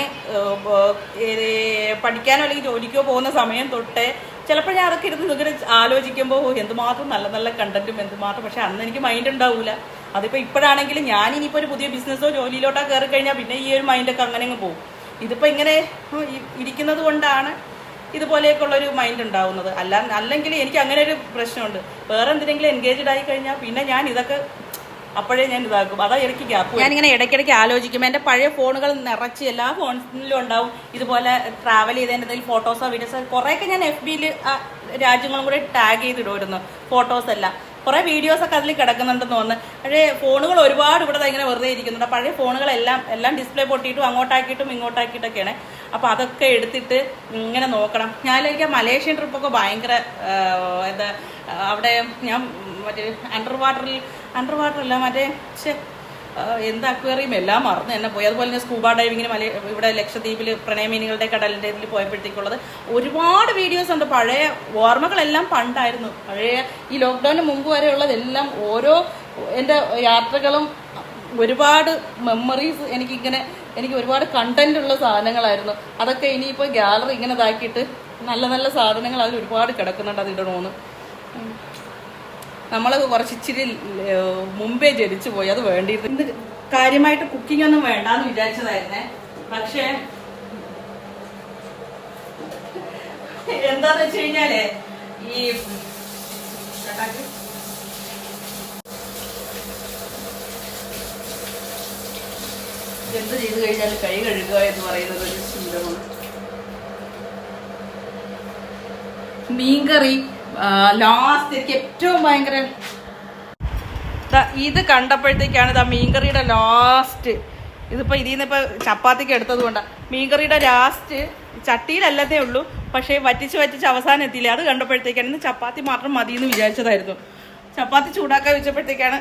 പഠിക്കാനോ അല്ലെങ്കിൽ ജോലിക്കോ പോകുന്ന സമയം തൊട്ടേ ചിലപ്പോൾ ഞാൻ അതൊക്കെ ഇരുന്ന് ഇങ്ങനെ ആലോചിക്കുമ്പോൾ എന്തുമാത്രം നല്ല നല്ല കണ്ടന്റും എന്തുമാത്രം. പക്ഷെ അന്ന് എനിക്ക് മൈൻഡ് ഉണ്ടാവില്ല. അതിപ്പോൾ ഇപ്പോഴാണെങ്കിലും ഞാൻ ഇനിയിപ്പോൾ ഒരു പുതിയ ബിസിനസ്സോ ജോലിയിലോട്ടോ കയറി കഴിഞ്ഞാൽ പിന്നെ ഈ ഒരു മൈൻഡൊക്കെ അങ്ങനെ അങ്ങ് പോകും. ഇതിപ്പോൾ ഇങ്ങനെ ഇരിക്കുന്നത് കൊണ്ടാണ് ഇതുപോലെയൊക്കെയുള്ളൊരു മൈൻഡ് ഉണ്ടാവുന്നത്. അല്ലെങ്കിൽ എനിക്ക് അങ്ങനെ ഒരു പ്രശ്നമുണ്ട്. വേറെ എന്തിനെങ്കിലും എൻഗേജ്ഡ് ആയി കഴിഞ്ഞാൽ പിന്നെ ഞാൻ ഇതൊക്കെ അപ്പോഴേ ഞാൻ ഇതാക്കും. അതാ എനിക്ക് ഗ്യാപ്പ്. ഞാനിങ്ങനെ ഇടയ്ക്കിടയ്ക്ക് ആലോചിക്കും. എൻ്റെ പഴയ ഫോണുകൾ നിറച്ച് എല്ലാ ഫോണിലും ഉണ്ടാവും ഇതുപോലെ ട്രാവൽ ചെയ്തതിൻ്റെ എന്തെങ്കിലും ഫോട്ടോസോ വീഡിയോസോ. കുറേയൊക്കെ ഞാൻ FBയിൽ രാജ്യങ്ങളും കൂടെ ടാഗ് ചെയ്തിടുമായിരുന്നു ഫോട്ടോസ് എല്ലാം. കുറേ വീഡിയോസൊക്കെ അതിൽ കിടക്കുന്നുണ്ടെന്ന് തോന്നുന്നു. പക്ഷേ ഫോണുകൾ ഒരുപാട് ഇവിടെ ഇങ്ങനെ വെറുതെ ഇരിക്കുന്നുണ്ട്. പഴയ ഫോണുകളെല്ലാം ഡിസ്പ്ലേ പൊട്ടിയിട്ടും അങ്ങോട്ടാക്കിയിട്ടും ഇങ്ങോട്ടാക്കിയിട്ടൊക്കെയാണ്. അപ്പോൾ അതൊക്കെ എടുത്തിട്ട് ഇങ്ങനെ നോക്കണം. ഞാനൊരിക്കൽ മലേഷ്യൻ ട്രിപ്പൊക്കെ ഭയങ്കര എന്താ അവിടെ ഞാൻ മറ്റേ അണ്ടർ വാട്ടറില്ല മറ്റേ എന്താ അക്വേറിയം എല്ലാം മറന്ന് തന്നെ പോയി. അതുപോലെ തന്നെ സ്കൂബ ഡൈവിങ്ങിന് ഇവിടെ ലക്ഷദ്വീപിൽ പ്രണയമീനുകളുടെ കടലിൻ്റെ ഇതിൽ പോയപ്പോഴത്തേക്കുള്ളത് ഒരുപാട് വീഡിയോസ് ഉണ്ട്. പഴയ ഓർമ്മകളെല്ലാം പണ്ടായിരുന്നു. പഴയ ഈ ലോക്ക്ഡൗണിന് മുമ്പ് വരെയുള്ളതെല്ലാം ഓരോ എൻ്റെ യാത്രകളും ഒരുപാട് മെമ്മറീസ് എനിക്ക് ഒരുപാട് കണ്ടന്റ് ഉള്ള സാധനങ്ങളായിരുന്നു. അതൊക്കെ ഇനിയിപ്പോൾ ഗാലറി ഇങ്ങനെ ഇതാക്കിയിട്ട് നല്ല നല്ല സാധനങ്ങൾ അതിൽ ഒരുപാട് കിടക്കുന്നുണ്ട്. അത് ഇടണമെന്ന് നമ്മൾ കുറച്ചിച്ചിരി മുമ്പേ ജനിച്ചു പോയി. അത് വേണ്ടിയിട്ട് ഇത് കാര്യമായിട്ട് കുക്കിംഗ് ഒന്നും വേണ്ടാന്ന് വിചാരിച്ചതായിരുന്നേ. പക്ഷേ എന്താന്ന് വെച്ച് കഴിഞ്ഞാലേ ഈ എന്ത് ചെയ്ത് കഴിഞ്ഞാൽ കൈ കഴുകുക എന്ന് പറയുന്നത് ഒരു ശീലമാണ്. മീൻകറി ലാസ്റ്റ് എനിക്ക് ഏറ്റവും ഭയങ്കര ഇത് കണ്ടപ്പോഴത്തേക്കാണ് മീൻകറിയുടെ ലാസ്റ്റ് ഇതിപ്പോൾ ഇതിൽ നിന്ന് ഇപ്പോൾ ചപ്പാത്തിക്ക് എടുത്തത് കൊണ്ടാണ്. മീൻകറിയുടെ ലാസ്റ്റ് ചട്ടിയിലല്ലതേ ഉള്ളൂ, പക്ഷേ വറ്റിച്ച് അവസാനം എത്തിയില്ല. അത് കണ്ടപ്പോഴത്തേക്കാണ് ഇന്ന് ചപ്പാത്തി മാത്രം മതി എന്ന് വിചാരിച്ചതായിരുന്നു. ചപ്പാത്തി ചൂടാക്കാൻ വെച്ചപ്പോഴത്തേക്കാണ്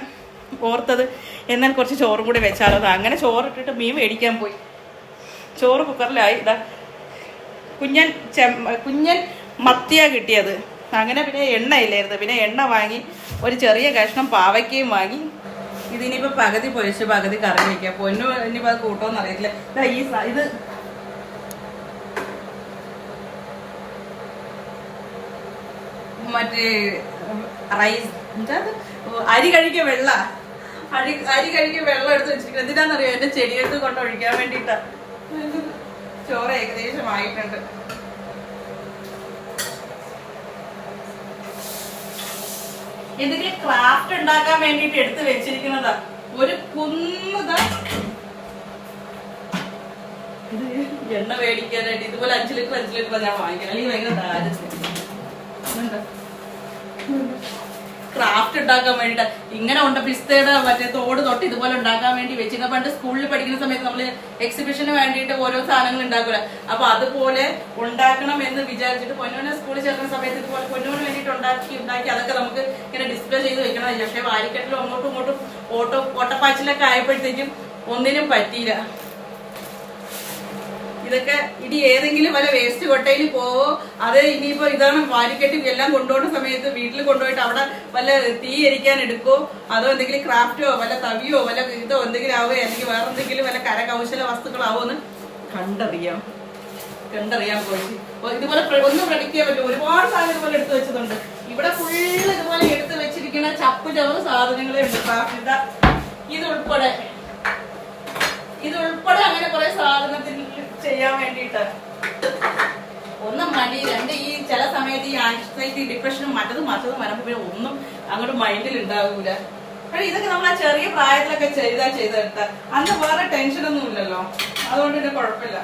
ഓർത്തത് എന്നാൽ കുറച്ച് ചോറും കൂടി വെച്ചാലോ. അങ്ങനെ ചോറിട്ടിട്ട് മീൻ മേടിക്കാൻ പോയി. ചോറ് കുക്കറിലായി. ഇതാ കുഞ്ഞൻ മത്തിയാണ് കിട്ടിയത്. അങ്ങനെ പിന്നെ എണ്ണ ഇല്ലായിരുന്നു. പിന്നെ എണ്ണ വാങ്ങി, ഒരു ചെറിയ കഷ്ണം പാവയ്ക്കയും വാങ്ങി. ഇതിനിപ്പോൾ പകുതി പൊരിച്ച് പകുതി കറി വയ്ക്കാം. പൊന്നു ഇനിയിപ്പോൾ അത് കൂട്ടോന്ന് അറിയത്തില്ല. ഇത് മറ്റേ റൈസ് അരി കഴുകിയ വെള്ളം എടുത്ത് വെച്ചിരിക്കുന്നത്. എന്തിനാണെന്നറിയോ? എന്റെ ചെടികൾക്ക് കൊണ്ട് ഒഴിക്കാൻ വേണ്ടിയിട്ടാ. ചോറ് ഏകദേശം ആയിട്ടുണ്ട്. എന്തെങ്കിലും ക്രാഫ്റ്റ് ഉണ്ടാക്കാൻ വേണ്ടിട്ട് എടുത്ത് വെച്ചിരിക്കുന്നതാ. ഒരു കുന്നതാ ഇത് എണ്ണ മേടിക്കാനായിട്ട്. ഇതുപോലെ 5 ലിറ്റർ ഞാൻ വാങ്ങിക്കണം. അല്ലെങ്കിൽ ഭയങ്കര ദാരിദ്ര്യം. ക്രാഫ്റ്റ് ഉണ്ടാക്കാൻ വേണ്ടിട്ട് ഇങ്ങനെ ഉണ്ട്. പിസ്തയുടെ മറ്റേ തോട് തൊട്ട് ഇതുപോലെ ഉണ്ടാക്കാൻ വേണ്ടി വെച്ചിരുന്ന. പണ്ട് സ്കൂളിൽ പഠിക്കുന്ന സമയത്ത് നമ്മള് എക്സിബിഷന് വേണ്ടിയിട്ട് ഓരോ സാധനങ്ങൾ ഉണ്ടാക്കൂല. അപ്പൊ അതുപോലെ ഉണ്ടാക്കണം എന്ന് വിചാരിച്ചിട്ട് പൊന്നോനെ സ്കൂളിൽ ചേർക്കുന്ന സമയത്ത് ഇതുപോലെ പൊന്നോന് വേണ്ടിയിട്ട് ഉണ്ടാക്കി അതൊക്കെ നമുക്ക് ഇങ്ങനെ ഡിസ്പ്ലേ ചെയ്ത് വെക്കണം. പക്ഷെ വാരിക്കെട്ടിലും അങ്ങോട്ടും ഇങ്ങോട്ടും ഓട്ടപ്പാച്ചിലൊക്കെ ആയപ്പോഴത്തേക്കും ഒന്നിനും പറ്റിയില്ല. ഇതൊക്കെ ഇനി ഏതെങ്കിലും വല്ല വേസ്റ്റ് കൊട്ടയിൽ പോവോ, അത് ഇനിയിപ്പോ ഇതാണ് വാരിക്കെട്ടി എല്ലാം കൊണ്ടുപോകുന്ന സമയത്ത് വീട്ടിൽ കൊണ്ടുപോയിട്ട് അവിടെ വല്ല തീ എരിക്കാൻ എടുക്കോ, അതോ എന്തെങ്കിലും ക്രാഫ്റ്റോ വല്ല തവിയോ വല്ല ഇതോ എന്തെങ്കിലും ആവോ, അല്ലെങ്കിൽ വേറെ എന്തെങ്കിലും വല്ല കരകൗശല വസ്തുക്കളാവോ എന്ന് കണ്ടറിയാൻ പോയി. ഇതുപോലെ ഒന്നും പ്രഡിക്റ്റ് ചെയ്യാൻ പറ്റും. ഒരുപാട് സാധനം ഇതുപോലെ എടുത്തു വെച്ചതുണ്ട്. ഇവിടെ ഫുള്ള് ഇതുപോലെ എടുത്ത് വെച്ചിരിക്കുന്ന ചപ്പ് ചവറ് സാധനങ്ങളെ ഉണ്ട്. ക്രാഫ്റ്റ് ഇതുൾപ്പെടെ അങ്ങനെ കുറെ സാധനത്തിൽ ചെയ്യാൻ വേണ്ടിയിട്ട്. ഒന്നും മടി, രണ്ട് ഈ ചില സമയത്ത് ഈ ആൻസൈറ്റി ഡിപ്രഷനും മറ്റതും വരുമ്പോ പിന്നെ ഒന്നും അങ്ങോട്ട് മൈൻഡിൽ ഉണ്ടാകൂല. പക്ഷെ ഇതൊക്കെ നമ്മൾ ആ ചെറിയ പ്രായത്തിലൊക്കെ ചെയ്തെടുത്ത അന്ന് വേറെ ടെൻഷനൊന്നും ഇല്ലല്ലോ. അതുകൊണ്ട് പിന്നെ കുഴപ്പമില്ല.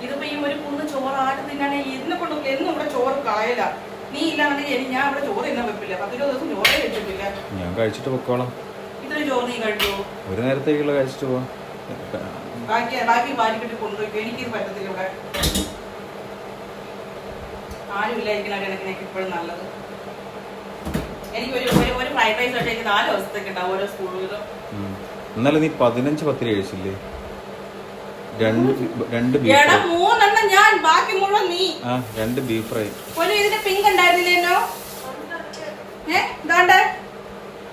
ഇതിപ്പോ ഈ ഒരു കുന്ന് ചോറാട്ട് തിന്നാണ്. എന്നെ കൊണ്ട് എന്നും ഇവിടെ ചോറ് കളയല. നീ ഇല്ലാന്നുണ്ടെങ്കിൽ ഞാൻ ഇവിടെ ചോറ് തിന്നാൻ വെപ്പില്ല. 10-20 ദിവസം ചോറേ കഴിച്ചിട്ടില്ല. ഞാൻ കഴിച്ചിട്ട് പൊക്കോളാം. ഇത്രയും ചോറ് നീ കഴിക്കുമോ? ഒരു നേരത്തേക്കുള്ള കഴിച്ചിട്ട് പോവാം. ബാക്കി വാരിക്കിട്ട് കൊണ്ടുപോയിക്കോ. എനിക്കിത് പറ്റത്തില്ല. ഇവിടെ ആരും ഇല്ലായിരിക്കുന്ന കണക്കിനൊക്കെ ഇപ്പോഴും നല്ലത്. എനിക്ക് ഒരു ഫ്രൈഡ് റൈസ് ആയിട്ട് എനിക്ക് 4 ദിവസത്തേക്ക് ഉണ്ടാവും ഓരോ സ്കൂളുകളിലും. എന്നാലും നീ 15 പത്തിരി കഴിച്ചില്ലേ? 2 ബീഫ് 3 ഞാൻ, ബാക്കി മുഴുവൻ നീ. 2 ബീഫ് ഫ്രൈ. പൊന്നു ഇതിന്റെ പിങ്ക് ഉണ്ടായിരുന്നില്ലേനോ? ഇതാണ്ട്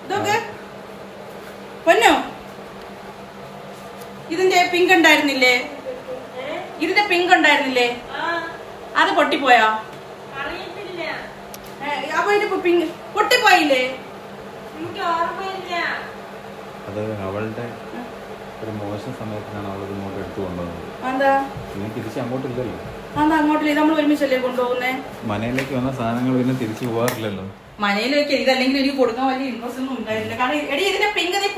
ഇതൊക്കെ പൊന്നു ഇതിന്റെ പിങ്ക് ഉണ്ടായിരുന്നില്ലേ? അത് പൊട്ടിപ്പോയോ? അപ്പൊ ഇത് പിങ്ക് പൊട്ടിപ്പോയില്ലേ? അത് അവളുടെ ഒരു മോശം സമയത്തിനാണ് അവൾ ഇങ്ങോട്ട് എടുത്തു കൊണ്ടുവന്നത്. എന്താ നീ തിരിച്ച് അങ്ങോട്ടില്ലല്ലോ. അങ്ങോട്ടില്ല, നമ്മൾ ഒരുമിച്ചല്ലേ കൊണ്ടുപോകുന്നേ. മനയിലേക്ക് വന്ന സാധനങ്ങൾ പിന്നെ തിരിച്ചു പോകാറില്ലല്ലോ. മനയിലേക്ക് ഇതല്ലെങ്കിൽ എനിക്ക് കൊടുക്കാൻ വലിയ ഇൻട്രസ്റ്റ് ഒന്നും ഉണ്ടായിരുന്നില്ല. കാരണം എടി ഇതിന്റെ പിങ്ക് നീ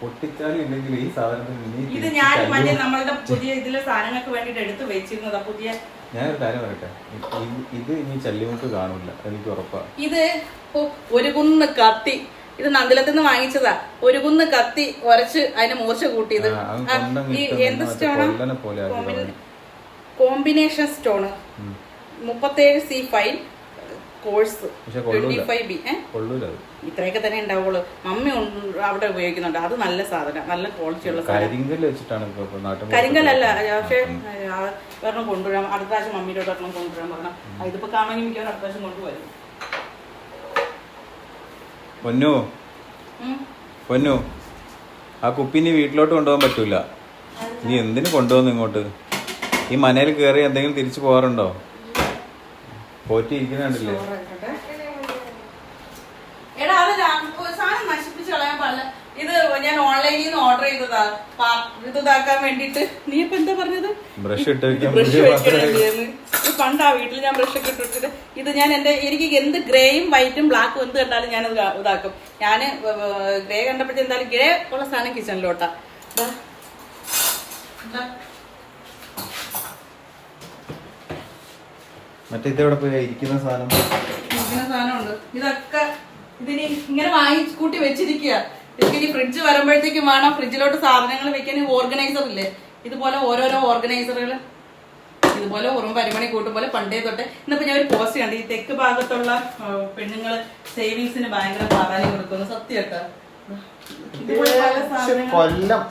പൊട്ടിച്ചാലും ഇല്ലെങ്കിൽ ഈ സാധനത്തിന് ഇത് ഞാൻ മറ്റേ നമ്മളുടെ പുതിയ ഇതിലെ സാധനങ്ങൾക്ക് വേണ്ടിട്ട് എടുത്ത് വെച്ചിരുന്നതാ. പുതിയ ഞാനൊരു കാര്യം പറയട്ടെ, ഇത് ഇനി ചല്ലിമുട്ട് കാണില്ല, എനിക്ക് ഉറപ്പാ. ഇത് ഒരു കുന്ന് കത്തി, ഇത് നന്ദിലത്തിൽ നിന്ന് വാങ്ങിച്ചതാ. ഒരു കുന്ന് കത്തി ഉരച്ച് അതിന് മൂർച്ച കൂട്ടിയത്. എന്ത് stone? Combination stone. 37 C5 course 25B. ഇത്രയൊക്കെ തന്നെ ഉണ്ടാവുള്ളൂ. മമ്മി അവിടെ ഉപയോഗിക്കുന്നുണ്ട്. അത് നല്ല സാധനം, നല്ല ക്വാളിറ്റി ഉള്ള സാധനം. കരിങ്കല്ലല്ല, പക്ഷേ ഒരെണ്ണം കൊണ്ടുവരാം. അടുത്ത പ്രാവശ്യം മമ്മിയോട് ഒരെണ്ണം കൊണ്ടുവരാൻ പറഞ്ഞാൽ ഇതിപ്പോ കാണാൻ എനിക്ക് അടുത്ത പ്രാവശ്യം കൊണ്ടുവരും. പൊന്നു ആ കുപ്പിനി വീട്ടിലോട്ട് കൊണ്ടുപോകാൻ പറ്റൂല. നീ എന്തിനു കൊണ്ടുപോകുന്നു ഇങ്ങോട്ട്? ഈ മനയിൽ കയറി എന്തെങ്കിലും തിരിച്ചു പോകാറുണ്ടോ? പോറ്റി ഇരിക്കുന്നുണ്ടല്ലേ? എടാ അത് സാധനം നശിപ്പിച്ച് കളയാൻ പാടില്ല. ഇത് ഞാൻ ഓൺലൈനിൽ നിന്ന് ഓർഡർ ചെയ്തതാ ഇതാക്കാൻ വേണ്ടിട്ട്. നീ ഇപ്പൊ എന്താ പറഞ്ഞത്? ബ്രഷ് പണ്ടാ വീട്ടിൽ ഞാൻ ബ്രഷ് ഒക്കെ ഇട്ടിട്ട് ഇത് ഞാൻ എനിക്ക് എന്ത് ഗ്രേയും വൈറ്റും ബ്ലാക്കും എന്ത് കണ്ടാലും ഞാനത് ഇതാക്കും. ഞാൻ ഗ്രേ കണ്ടപ്പോഴത്തെ എന്തായാലും ഗ്രേ ഉള്ള സാധനം കിച്ചണിലോട്ടാ. മറ്റേ ഇതെവിടെ പോയി ഇരിക്കുന്ന സാധനം? ഇങ്ങനെ സാധനമുണ്ട്. ഇതൊക്കെ ഇതിന് ഇങ്ങനെ വാങ്ങി കൂട്ടി വെച്ചിരിക്കുക. എനിക്കിനി ഫ്രിഡ്ജ് വരുമ്പോഴത്തേക്കും വേണം ഫ്രിഡ്ജിലോട്ട് സാധനങ്ങൾ വെക്കാൻ. ഓർഗനൈസർ ഇല്ലേ, ഇതുപോലെ ഓരോരോ ഓർഗനൈസറുകൾ ഇതുപോലെ ഉറും പരിമണി കൂട്ടും പോലെ പണ്ടേ തൊട്ട്. ഇന്നിപ്പോ ഞാൻ ഒരു പോസ്റ്റ് കണ്ടു, ഈ തെക്ക് ഭാഗത്തുള്ള പെണ്ണുങ്ങൾ സേവിങ്സിന് ഭയങ്കര പ്രാധാന്യം കൊടുക്കുന്നു. സത്യം കേട്ടോ. ഇതുപോലെ പല സാധനങ്ങൾ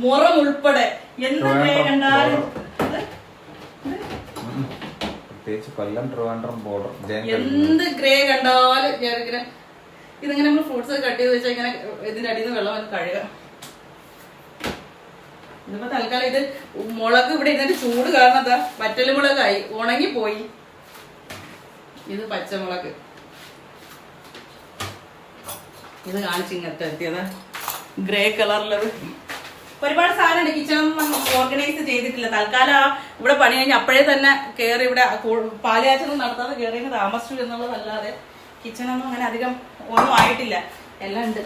മുറം ഉൾപ്പെടെ എന്ത് കണ്ടാലും എന്ത് ഗ്രേ കണ്ടാലും ഞാനിങ്ങനെ ഇതിങ്ങനെ നമ്മൾ ഫ്രൂട്ട്സ് കട്ട് ചെയ്ത് വെച്ചാൽ ഇങ്ങനെ ഇതിന്റെ അടിയിൽ നിന്ന് വെള്ളം കഴുകാം. ഇതിപ്പോ തൽക്കാലം ഇത് മുളക് ഇവിടെ ഇതിന്റെ ചൂട് കാരണം വറ്റൽമുളകായി ഉണങ്ങിപ്പോയി. ഇത് പച്ചമുളക്, ഇത് കാണിച്ച് ഇങ്ങനത്തെ എത്തിയതാ ഗ്രേ കളറിലത്. ഒരുപാട് സാധനമുണ്ട്. കിച്ചണൊന്നും ഓർഗനൈസ് ചെയ്തിട്ടില്ല. തൽക്കാലം ഇവിടെ പണി കഴിഞ്ഞ് അപ്പോഴേ തന്നെ കയറി ഇവിടെ പാലുകാച്ചൊന്നും നടത്താതെ കയറി താമസിച്ചു എന്നുള്ളതല്ലാതെ കിച്ചണൊന്നും അങ്ങനെ അധികം ഒന്നും ആയിട്ടില്ല. എല്ലാം ഉണ്ട്.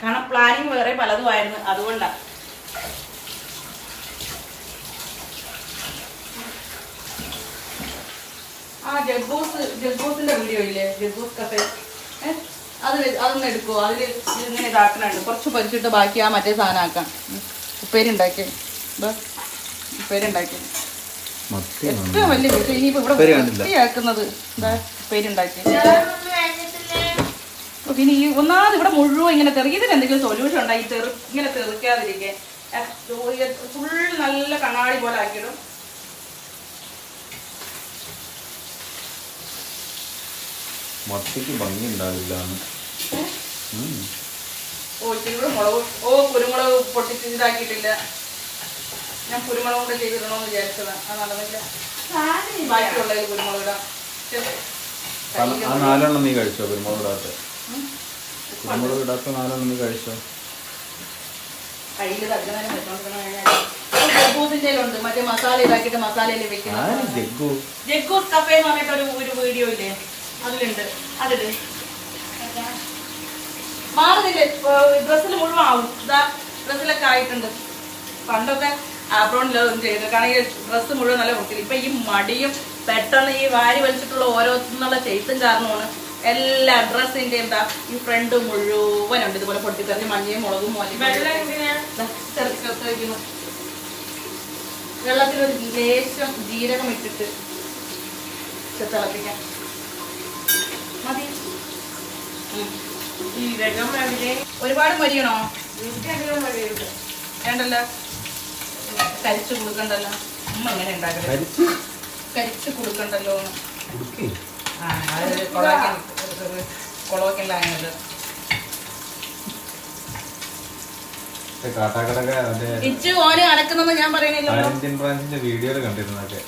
കാരണം പ്ലാനിങ് വേറെ പലതും ആയിരുന്നു, അതുകൊണ്ടാണ്. ജഗ്ഗൂസിന്റെ വീഡിയോ ഇല്ലേ, ജഗ്ഗൂസ് കഫേ, അതൊന്ന് എടുക്കുവോ? അതിൽ ഇങ്ങനെ ഇതാക്കണുണ്ട്. കുറച്ച് പൊരിച്ചിട്ട് ബാക്കി ആ മറ്റേ സാധനം ആക്കാം. ഉപ്പേരുണ്ടാക്കി ഏറ്റവും വലിയ വിഷയം ഇനിയിപ്പോ ഇവിടെ വൃത്തിയാക്കുന്നത് എന്താ ഉപ്പേരുണ്ടാക്കി. പിന്നെ ഈ ഒന്നാമത് ഇവിടെ മുഴുവൻ ഇങ്ങനെ തെറിയതിന് എന്തെങ്കിലും സൊല്യൂഷൻ ഉണ്ടായി ഇങ്ങനെ തെറിക്കാതിരിക്കാൻ. ഫുൾ നല്ല കണ്ണാടി പോലെ ആക്കിയിടും. മത്തിക്ക് ഭംഗി ഉണ്ടാവില്ല. കുരുമുളക് പൊട്ടിച്ച് ഇതാക്കിയിട്ടില്ല. ഞാൻ കുരുമുളക് കൊണ്ട് ചെയ്തിടണമെന്ന് വിചാരിച്ചതാ, അത് നടന്നില്ല. ബാക്കിയുള്ളത് കുരുമുളക് ഇടാം. നാലെണ്ണം നീ കഴിച്ചോ? കുരുമുളക് ഇടാത്ത 4 നീ കഴിച്ചോ? കയ്യില് തട്ടുന്നതിനും വെച്ചോണ്ടിരുന്നുണ്ട്. മറ്റേ മസാല ഇതാക്കിയിട്ട് മസാലയിൽ വെക്കുന്നത് ജഗ്ഗൂസ് കഫേ എന്ന് പറഞ്ഞിട്ട് ഒരു വീഡിയോ ഇല്ലേ, അതിലുണ്ട്. അതില് മാറുന്നില്ലേ, ഡ്രസ്സിൽ മുഴുവൻ ആവും. ഇതാ ഡ്രസ്സിലൊക്കെ ആയിട്ടുണ്ട്. പണ്ടൊക്കെ ആപ്രോണിലൊന്നും ചെയ്തു, കാരണം ഈ ഡ്രസ്സ് മുഴുവൻ നല്ല വൃത്തിയിൽ. ഇപ്പൊ ഈ മടിയും പെട്ടെന്ന് ഈ വാരി വലിച്ചിട്ടുള്ള ഓരോന്നുള്ള ചെയ്ത്തും കാരണമാണ് എല്ലാ ഡ്രസ്സിന്റെ എന്താ ഈ ഫ്രണ്ട് മുഴുവനുണ്ട് ഇതുപോലെ പൊട്ടിത്തെറിഞ്ഞ് മഞ്ഞയും മുളകും ചെറുക്കുന്നു. വെള്ളത്തിലൊരു ലേശം ജീരകം ഇട്ടിട്ട് തിളപ്പിക്കാം. മതി. ഒരുപാട് മരിയണോ? വേണ്ടല്ലോ, കരിച്ചു കൊടുക്കണ്ടല്ലോ. ഉമ്മ എങ്ങനെ ഉണ്ടാക്കട്ടെ, കരിച്ചു കൊടുക്കണ്ടല്ലോ. കൊളവാക്കലായത് ഇച്ചു ഓന് അടക്കുന്നെന്ന് ഞാൻ പറയുന്നില്ല. ഇന്ത്യൻ ബ്രാഞ്ചിന്റെ വീഡിയോയിൽ കണ്ടിരുന്നൊക്കെ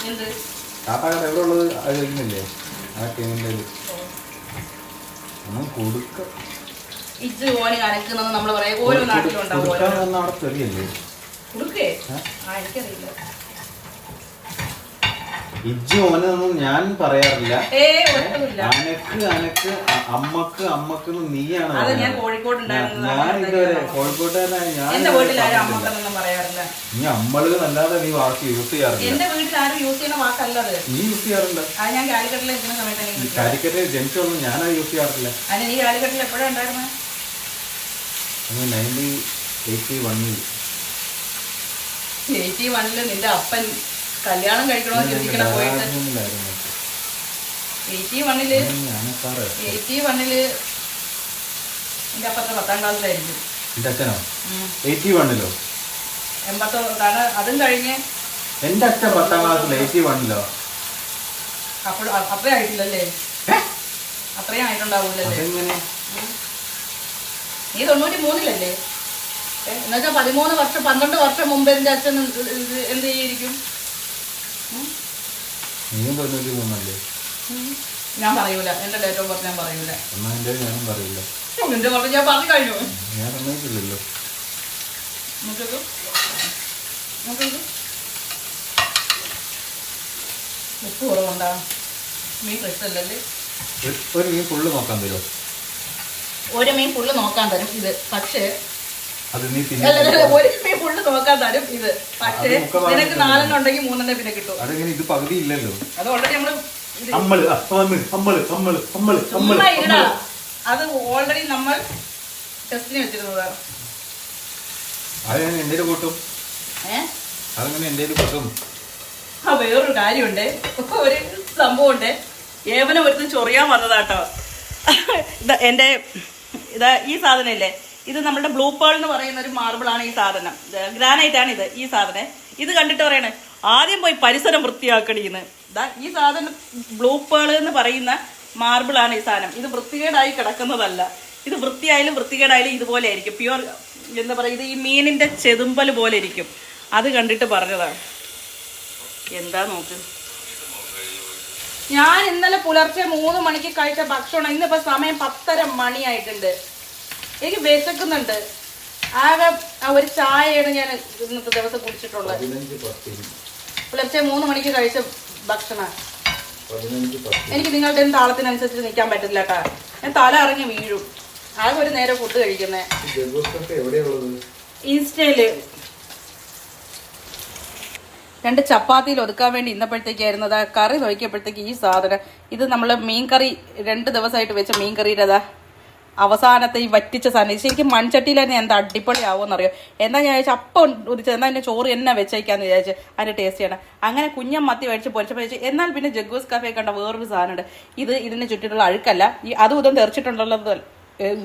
കാട്ടാക്കട എവിടെ ഉള്ളത് അത് കഴിഞ്ഞില്ലേ ആ ടീമിന്റെ കൊടുക്ക. ഇച്ചു ഓന് അടക്കുന്നെന്ന് നമ്മള് പറയാം. ഓരോ നാട്ടിലുണ്ടാവും. അവിടെ തെറിയല്ലേ കൊടുക്കേ? എനിക്കറിയില്ല. ഇജ്ജ് ഓനൊന്നും ഞാൻ പറയാറില്ല. അനക്ക് അമ്മക്ക് നീയാണ്. ഞാൻ കോഴിക്കോട്ടുണ്ടായിരുന്നു. ഞാൻ ഇതുവരെ കോഴിക്കോട്ടുകാരനായ ഞാൻ നീ അമ്മള് അല്ലാതെ നീ വാക്ക് യൂസ് ചെയ്യാറില്ല. എന്റെ വീട്ടിൽ ആരും യൂസ് ചെയ്യുന്ന വാക്കല്ലത്. നീ യൂസ് ചെയ്യാറുണ്ട്. ഞാൻ കാലിക്കട്ടിൽ ഇരിക്കുന്ന സമയത്ത് കാലിക്കറ്റിൽ ജനിച്ചൊന്നും ഞാനാ യൂസ് ചെയ്യാറില്ല. അതിന് നീ കാലിക്കട്ടിൽ എപ്പോഴാ ഉണ്ടായിരുന്നത്? 1981 നിന്റെ അപ്പൻ കല്യാണം കഴിക്കണമെന്ന് ചിന്തിക്കണ പോയിട്ട് 81 എന്റെ അപ്പത്തെ 10ാം ക്ലാസ്സിലായിരിക്കും. എന്റെ അച്ഛനോ? 81 കാരണം അതും കഴിഞ്ഞ് എന്റെ അച്ഛൻ 10ാം ക്ലാസ്സിൽ 81 അപ്പോൾ അത്രയും ആയിട്ടില്ലല്ലേ? അത്രയും ആയിട്ടുണ്ടാവൂലല്ലേ? നീ 93 എന്നുവെച്ചാൽ 13 വർഷം 12 വർഷം മുമ്പ് എന്റെ അച്ഛൻ എന്ത് ചെയ്തിരിക്കും? ഞാൻ പറയൂല. എന്റെ ഡേറ്റ് ഓഫ് ബർത്ത് ഞാൻ പറയൂല. ഞാനും പറയില്ല. നിന്റെ പറഞ്ഞ ഞാൻ പറഞ്ഞു കഴിഞ്ഞു. ഞാൻ സമ്മതിക്കില്ലല്ലോ. ഉപ്പ് കുറവുണ്ടാ? മീൻ ഫ്രഷ് അല്ലല്ലേ? ഒരു മീൻ ഫുള്ള് നോക്കാൻ തരുമോ? ഒരു മീൻ ഫുള്ള് നോക്കാൻ തരും ഇത്. പക്ഷേ അത് നീ ഒരു മീൻ ഫുള്ള് നോക്കാൻ തരും ഇത്. പക്ഷേ നിനക്ക് 4 ഉണ്ടെങ്കിൽ 3 പിന്നെ കിട്ടും. അതെങ്ങനെ ഇത് പകുതി ഇല്ലല്ലോ. അത് ഓൾറെഡി അത് ഓൾറെഡി നമ്മൾ ടെസ്റ്റിന് വെച്ചിരുന്നതാണ്. അതെങ്ങനെ എന്റെ കൂട്ടും? അതെങ്ങനെ എന്റെ കൂട്ടും? വേറൊരു കാര്യമുണ്ട്, ഒരു സംഭവമുണ്ട്. ഏവനെ ഒരുത്തും ചൊറിയാൻ വന്നതാട്ടോ. എന്റെ ഈ സാധനം ഇല്ലേ, ഇത് നമ്മുടെ ബ്ലൂ പേൾ എന്ന് പറയുന്ന ഒരു മാർബിളാണ്. ഈ സാധനം ഗ്രാനൈറ്റ് ആണ്. ഈ സാധനം ഇത് കണ്ടിട്ട് പറയണേ ആദ്യം പോയി പരിസരം വൃത്തിയാക്കണീന്ന്. ഈ സാധനം ബ്ലൂ പേൾ എന്ന് പറയുന്ന മാർബിളാണ് ഈ സാധനം. ഇത് വൃത്തികേടായി കിടക്കുന്നതല്ല. ഇത് വൃത്തിയായാലും വൃത്തികേടായാലും ഇതുപോലെ ആയിരിക്കും. പ്യുവർ എന്താ പറയുക, ഇത് ഈ മീനിന്റെ ചെതുമ്പൽ പോലെ ഇരിക്കും. അത് കണ്ടിട്ട് പറഞ്ഞതാണ്. എന്താ നോക്ക്, ഞാൻ ഇന്നലെ പുലർച്ചെ 3 മണിക്ക് കഴിച്ച ഭക്ഷണം ഇന്നിപ്പോ സമയം 10:30 മണിയായിട്ടുണ്ട്. എനിക്ക് വിശക്കുന്നുണ്ട്. ആകെ ഒരു ചായയാണ് ഞാൻ ഇന്നത്തെ ദിവസം കുടിച്ചിട്ടുള്ളത്. പുലർച്ചെ 3 മണിക്ക് കഴിച്ച ഭക്ഷണം. എനിക്ക് നിങ്ങളുടെ താളത്തിനനുസരിച്ച് നിൽക്കാൻ പറ്റില്ല കേട്ടാ. ഞാൻ തല ഇറങ്ങി വീഴും. ആകെ ഒരു നേരം ഫുഡ് കഴിക്കുന്നേ. ഇൻസ്റ്റയില് 2 ചപ്പാത്തിയിൽ ഒതുക്കാൻ വേണ്ടി ഇന്നപ്പോഴത്തേക്കായിരുന്നു. അതാ കറി നോക്കിയപ്പോഴത്തേക്ക് ഈ സാധനം, ഇത് നമ്മൾ മീൻകറി 2 ദിവസമായിട്ട് വെച്ച മീൻകറിയുടെ അതാ അവസാനത്തെ ഈ വറ്റിച്ച സാധനം. ശരിക്കും മൺചട്ടിയിൽ തന്നെ എന്താ അടിപൊളിയാവുമെന്നറിയോ. എന്നാ ഞാൻ വിചാരിച്ചു അപ്പം ഉദിച്ചത്, എന്നാൽ എൻ്റെ ചോറ് എന്നെ വെച്ചേക്കാന്ന് വിചാരിച്ച് അതിൻ്റെ ടേസ്റ്റ് ചെയ്യണം. അങ്ങനെ കുഞ്ഞം മത്തി മേടിച്ച് പൊരിച്ചപ്പോൾ വെച്ച്. എന്നാൽ പിന്നെ ജഗ്ഗൂസ് കഫേ കണ്ട വേറൊരു സാധനമുണ്ട്. ഇതിനെ ചുറ്റിട്ടുള്ള അഴുക്കല്ല, ഈ അതും ഇതും തെറിച്ചിട്ടുണ്ടല്ലോ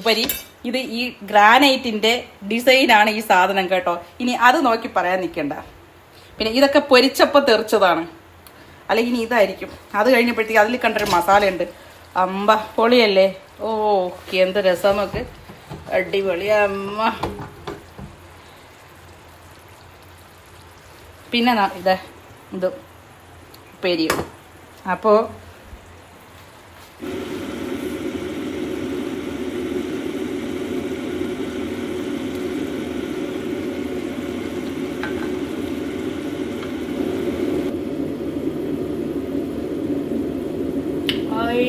ഉപരി ഇത് ഈ ഗ്രാനൈറ്റിന്റെ ഡിസൈനാണ് ഈ സാധനം കേട്ടോ. ഇനി അത് നോക്കി പറയാൻ നിൽക്കണ്ട. പിന്നെ ഇതൊക്കെ പൊരിച്ചപ്പോൾ തെറിച്ചതാണ്, അല്ലെങ്കിൽ ഇനി ഇതായിരിക്കും. അത് കഴിഞ്ഞപ്പോഴത്തേക്ക് അതിൽ കണ്ടൊരു മസാല ഉണ്ട്. അമ്പ പൊളിയല്ലേ. ഓ എന്ത് രസം നോക്ക്, അടിപൊളി അമ്മ. പിന്നെ ഇത് ഉപ്പേരിയും. അപ്പോൾ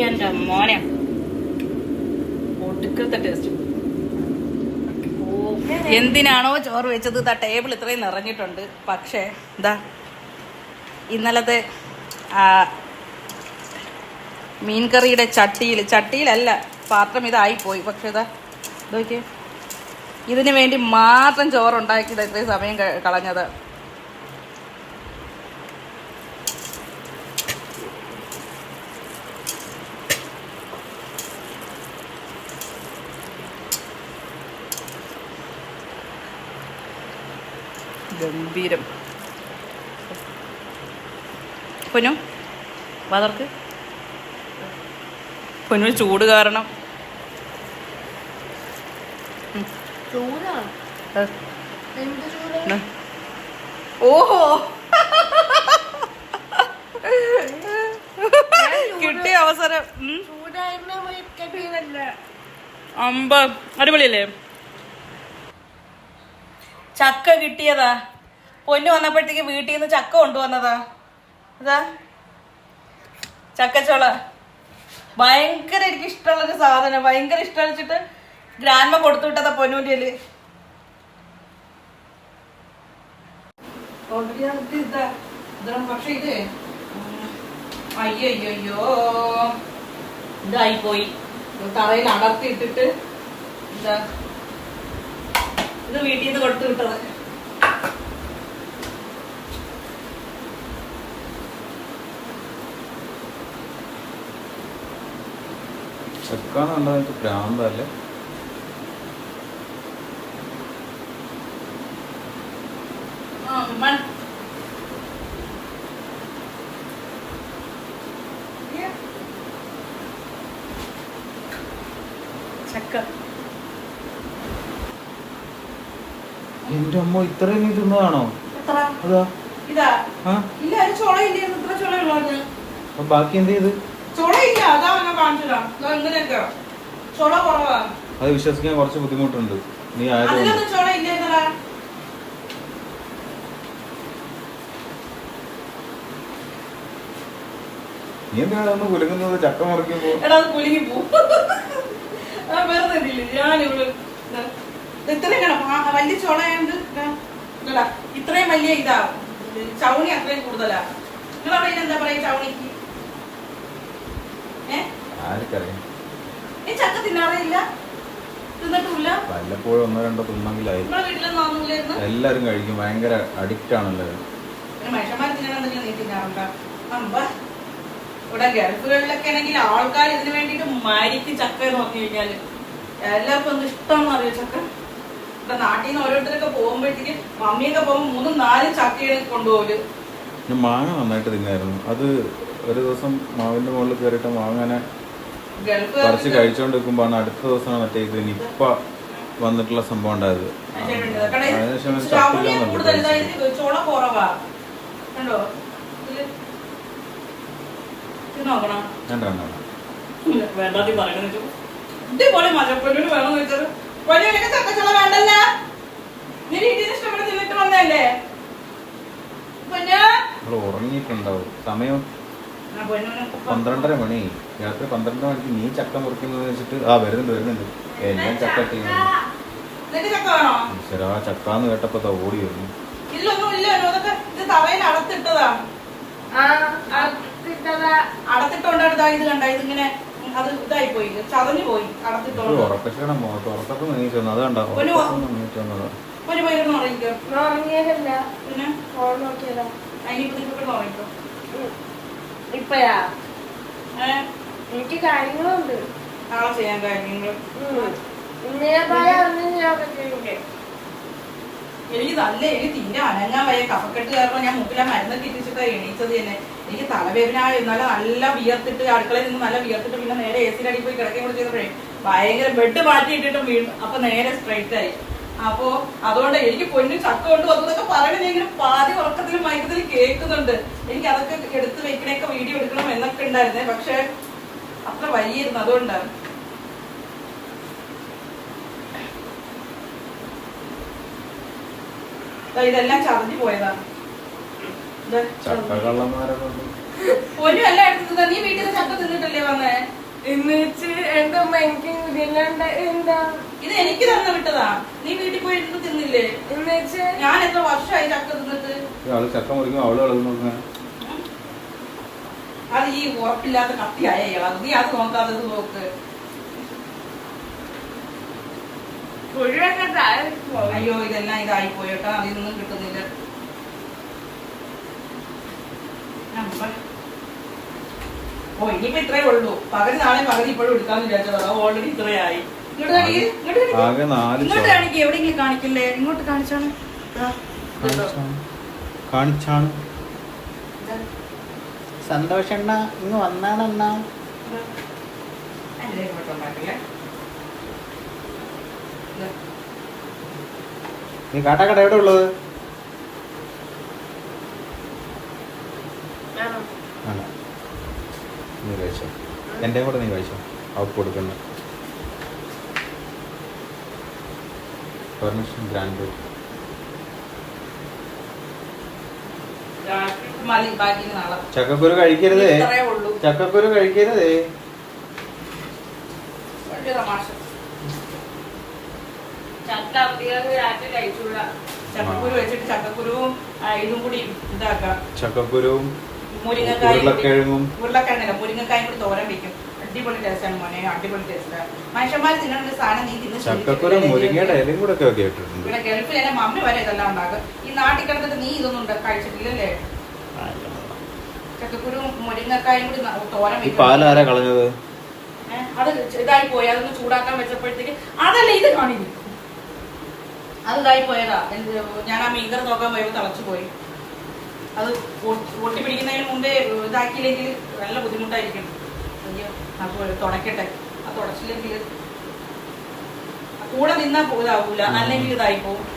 എൻ്റെ മോനെ ഒടുക്കത്തെ ടേസ്റ്റ്. എന്തിനാണോ ചോറ് വെച്ചത്, ടേബിൾ ഇത്രയും നിറഞ്ഞിട്ടുണ്ട്. പക്ഷേ ഇന്നലത്തെ മീൻകറിയുടെ ചട്ടിയിലല്ല പാത്രം ഇതായിപ്പോയി. പക്ഷെ ഇതൊക്കെ ഇതിനു വേണ്ടി മാത്രം ചോറുണ്ടാക്കിയത് ഇത്രയും സമയം കളഞ്ഞത്. ഗംഭീരം. പൊന്നു വതർക്ക് പൊന്നു ചൂട് കാരണം ഓഹോ കിട്ടിയ അവസരം. അമ്പ അടിപൊളിയല്ലേ. ചക്ക കിട്ടിയതാ. പൊന്നു വന്നപ്പോഴത്തേക്ക് വീട്ടിൽ നിന്ന് ചക്ക കൊണ്ടുവന്നതാ. ചക്കച്ചോള ഭയങ്കര എനിക്ക് ഇഷ്ടമുള്ളൊരു സാധനം. ഭയങ്കര ഇഷ്ടം വെച്ചിട്ട് ഗ്രാൻഡ്മ കൊടുത്തു വിട്ടതാ പൊന്നൂരില്. പക്ഷെ ഇത് അയ്യോ ഇതായിപ്പോയി. തറയിൽ അടർത്തിയിട്ടിട്ട് ഇത് വീട്ടിൽ നിന്ന് കൊടുത്തു വിട്ടത്. ചക്കാന്നുണ്ടായിട്ട് പ്രാന്തല്ലേ. ചക്ക എന്റെ അമ്മ ഇത്രയും നീ തിന്നതാണോ? അതാ ഇതാ ഇല്ല, ഒരു ചോള ഇല്ല. ഇത്ര ചോള ഉള്ളത്. ബാക്കി എന്ത് ചെയ്ത്? ചോള ഇല്ല. അതാ കാണിച്ചതാ. എങ്ങനെയൊക്കെ ചോള കുറവാ. അത് വിശ്വസിക്കാൻ കുറച്ച് ബുദ്ധിമുട്ടുണ്ട്. നീ ആയതുകൊണ്ട് ചോള ഇല്ല. നീ എന്തിനാണ് കുലുങ്ങുന്നത്? ചക്ക മുറിക്കുമ്പോ എടാ അത് കുലുങ്ങി പോ. വെറുതെ ഞാനിവിടെ ഇത് ഇത്രയും കാണാം വലിയ ചോളയുണ്ട്. ഇത്രയും വലിയ ഇതാ ചൗണി അത്രയും കൂടുതലാ. നിങ്ങളവിടെ എന്താ പറയാ ചൗണിക്ക്? ആർക്കറിയാം. ഈ ചക്ക തിന്നാറില്ല, തിന്നിട്ടില്ല. വല്ലപ്പോഴും ഒന്നോ രണ്ടോ തിന്നെങ്കിലായി. നിങ്ങളെ വീട്ടിലൊന്നും ആവുന്നില്ലായിരുന്നു. എല്ലാരും കഴിക്കും, ഭയങ്കര അഡിക്റ്റ് ആണല്ലോ. മനുഷ്യന്മാർ തിന്നണമെന്തെങ്കിലും നീ തിന്നാറുണ്ടോ? ഇവിടെ ഗൾഫുകളിലൊക്കെ ആണെങ്കിൽ ആൾക്കാർ ഇതിനു വേണ്ടിട്ട് മരിക്കും ചക്ക എന്ന് പറഞ്ഞു കഴിഞ്ഞാല്. എല്ലാവർക്കും ഒന്ന് ഇഷ്ടമാണെന്ന് അറിയോ ചക്ക? ഇവിടെ നാട്ടിൽ നിന്ന് ഓരോരുത്തരൊക്കെ പോകുമ്പോഴത്തേക്ക് മമ്മിയൊക്കെ പോകുമ്പോൾ 3-4 ചക്കയാണ് കൊണ്ടുപോകല്. ഞാൻ മാങ്ങ നന്നായിട്ട് തിന്നായിരുന്നു. അത് ഒരു ദിവസം മാവിന്റെ മുകളിൽ കയറിയിട്ട് മാങ്ങനെ കുറച്ച് കഴിച്ചോണ്ടിരിക്കുമ്പോഴാണ് അടുത്ത ദിവസമാണ് മറ്റേ ഇത് നിപ്പ വന്നിട്ടുള്ള സംഭവം ഉണ്ടായത്. അതിനുശേഷം ചോള കുറവാ കണ്ടോ. നോക്കണം വേണ്ടാതി പറയണെന്ന് ഇതേപോലെ മലപ്പൊന്നൂര് വേണമെന്ന് വെച്ചത് പൊന്നൂരൊക്കെ ചക്കച്ചോള വേണ്ടല്ല. നീ വീട്ടിൽ ഇഷ്ടപ്പെട്ട് തിന്നിട്ട് വന്നല്ലേ? ഉറങ്ങിയിട്ടുണ്ടാവും. സമയം 12:30 മണി. രാത്രി 12 മണിക്ക് നീ ചക്ക മുറിക്കുന്നത് വെച്ചിട്ട് വരുന്നുണ്ട് എല്ലാം ചക്ക ശരാ ചക്കാന്ന് കേട്ടപ്പോ ഓടി വരുന്നു. ഇല്ലൊന്നും ഇല്ല, അതൊക്കെ ഇത് തറയിൽ അടത്തിട്ടതാ. അടത്തിട്ടോണ്ടാണ് ഇത് കണ്ട ഇതിങ്ങനെ അത് ഇതായി പോയി, ചതഞ്ഞു പോയി. അടത്തിട്ടോണ്ട് ഉറക്കക്ഷണം ഉറക്കത്ത് നീച്ചു അത് കണ്ടോ. ഒരു പേരൊന്നും ഉറങ്ങിക്കോ. പിന്നെ അതിനിപ്പോ ഉറങ്ങിക്കോ. ഇപ്പഴാ എനിക്ക് കാര്യങ്ങളുണ്ട് നാളെ ചെയ്യാൻ കാര്യങ്ങൾ. എനിക്ക് നല്ല എനിക്ക് തീരെ അനങ്ങാൻ വയ്യ. കഫക്കെട്ട് കാരണം ഞാൻ മുക്കിലെ മരുന്നൊക്കെ ഇട്ടിച്ചിട്ടാ എണീച്ചത് തന്നെ. എനിക്ക് തലവേദന എന്നാലും നല്ല വിയർത്തിട്ട് അടുക്കളയിൽ നിന്ന് നല്ല വിയർത്തിട്ട് പിന്നെ നേരെ AC അടി പോയി കിടക്കുകയും കൂടെ ചെയ്തപ്പോഴേ ഭയങ്കര ബെഡ് മാറ്റിയിട്ടിട്ടും വീണ്ടും അപ്പൊ നേരെ സ്ട്രൈറ്റ് ആയി. അപ്പൊ അതുകൊണ്ട് എനിക്ക് പൊന്നു ചക്ക കൊണ്ട് വന്നതൊക്കെ പറയണെങ്കിലും പാതി ഉറക്കത്തിലും മയക്കത്തിലും കേൾക്കുന്നുണ്ട്. എനിക്ക് അതൊക്കെ എടുത്ത് വെക്കണൊക്കെ വീഡിയോ എടുക്കണം എന്നൊക്കെ ഉണ്ടായിരുന്നേ, പക്ഷെ അത്ര വയ്യായിരുന്നു. അതുകൊണ്ടാണ് ഇതെല്ലാം ചതഞ്ഞു പോയതാണ്. പൊന്നു എല്ലാം എടുത്തത്. നീ വീട്ടിൽ നിന്ന് ചക്ക തിന്നിട്ടല്ലേ വന്നേ? എന്നുവെച്ച് എന്റെ അമ്മ എനിക്ക് എന്താ ഇത് എനിക്ക് തന്നെ വിട്ടതാ. നീ വീട്ടിൽ പോയിട്ട് തിന്നില്ലേ? എന്നുവെച്ച് ഞാൻ എത്ര വർഷമായി ചക്ക തിന്നിട്ട്. ചക്ക മുറിക്കും അവള് കളഞ്ഞു. അത് ഈ ഉറപ്പില്ലാത്ത കത്തിയായ ഇളകും. നീ അത് നോക്കാത്തത് നോക്ക്. അയ്യോ ഇതെല്ലാം ഇതായി പോയിട്ടോ, അതിൽ നിന്നും കിട്ടുന്നില്ല. ഓ ഇനിയിപ്പോ ഇത്രേ ഉള്ളൂ. പകുതി നാളെ പകുതി ഇപ്പോഴും എടുക്കാന്ന് വിചാരിച്ചതാ. ഓൾറെഡി ഇത്രയായി. ഇങ്ങോട്ട് കാണിക്കേ, എവിടെയെങ്കിലും കാണിക്കില്ലേ? ഇങ്ങോട്ട് കാണിച്ചാണ് കാണിച്ചാണ് സന്തോഷണ്ണ ഇങ്ങ് വന്നാണെണ്ണ. നീ കാട്ടാക്കട എവിടെ ഉള്ളത്? നീ കഴിച്ചോ, എന്റെ കൂടെ നീ കഴിച്ചോ. അവർക്ക് കൊടുക്കണ്ട. Permission grand. ചക്കക്കുരു കഴിക്കരുതേ, ചക്കക്കുരു കഴിക്കരുതേ. ചക്കക്കുരു വെച്ചിട്ട് ചക്കക്കുരുവും ഇതും കൂടി ഇതാക്കാം. ചക്കക്കുരുവും ഉരുളക്കിഴങ്ങല്ല മുരിങ്ങക്കായും കൂടി തോരൻ വെക്കും. അടിപൊളി ടേസ്റ്റാണ് മോനെ, അടിപൊളി ടേസ്റ്റാണ്. മനുഷ്യന്മാർ തിന്നേണ്ട സാധനം നീ തിന്ന് ചക്കക്കുരു മുരിങ്ങയുടെ ഇലയും കൂടെ ഒക്കെ കേട്ടിട്ടുണ്ട്. ഇവിടെ ഗൾഫിൽ എന്നെ മമ്മി വരെ ഇതെല്ലാം ഉണ്ടാക്കും. ഈ നാട്ടിൽ കിടന്നിട്ട് നീ ഇതൊന്നും കഴിച്ചിട്ടില്ലല്ലേ? ചക്കക്കുരു മുരിങ്ങക്കായും കൂടി തോരൻ വെക്കും. പാലാരാ കളഞ്ഞത്? അത് ഇതായി പോയി. അതൊന്ന് ചൂടാക്കാൻ വെച്ചപ്പോഴത്തേക്ക് അതല്ല ഇത് കാണിക്കും. അത് ഇതായി പോയതാ. ഞാൻ ആ മീൻകറി നോക്കാൻ പോയപ്പോ തിളച്ചു പോയി. അത് ഒട്ടിപ്പിടിക്കുന്നതിന് മുമ്പേ ഇതാക്കിയില്ലെങ്കിൽ നല്ല ബുദ്ധിമുട്ടായിരിക്കും. അയ്യോ അപ്പോൾ തുടക്കട്ടെ. ആ തുടച്ചില്ലെങ്കിൽ കൂടെ നിന്നാ ഇതാവൂല, അല്ലെങ്കിൽ ഇതായി പോവും.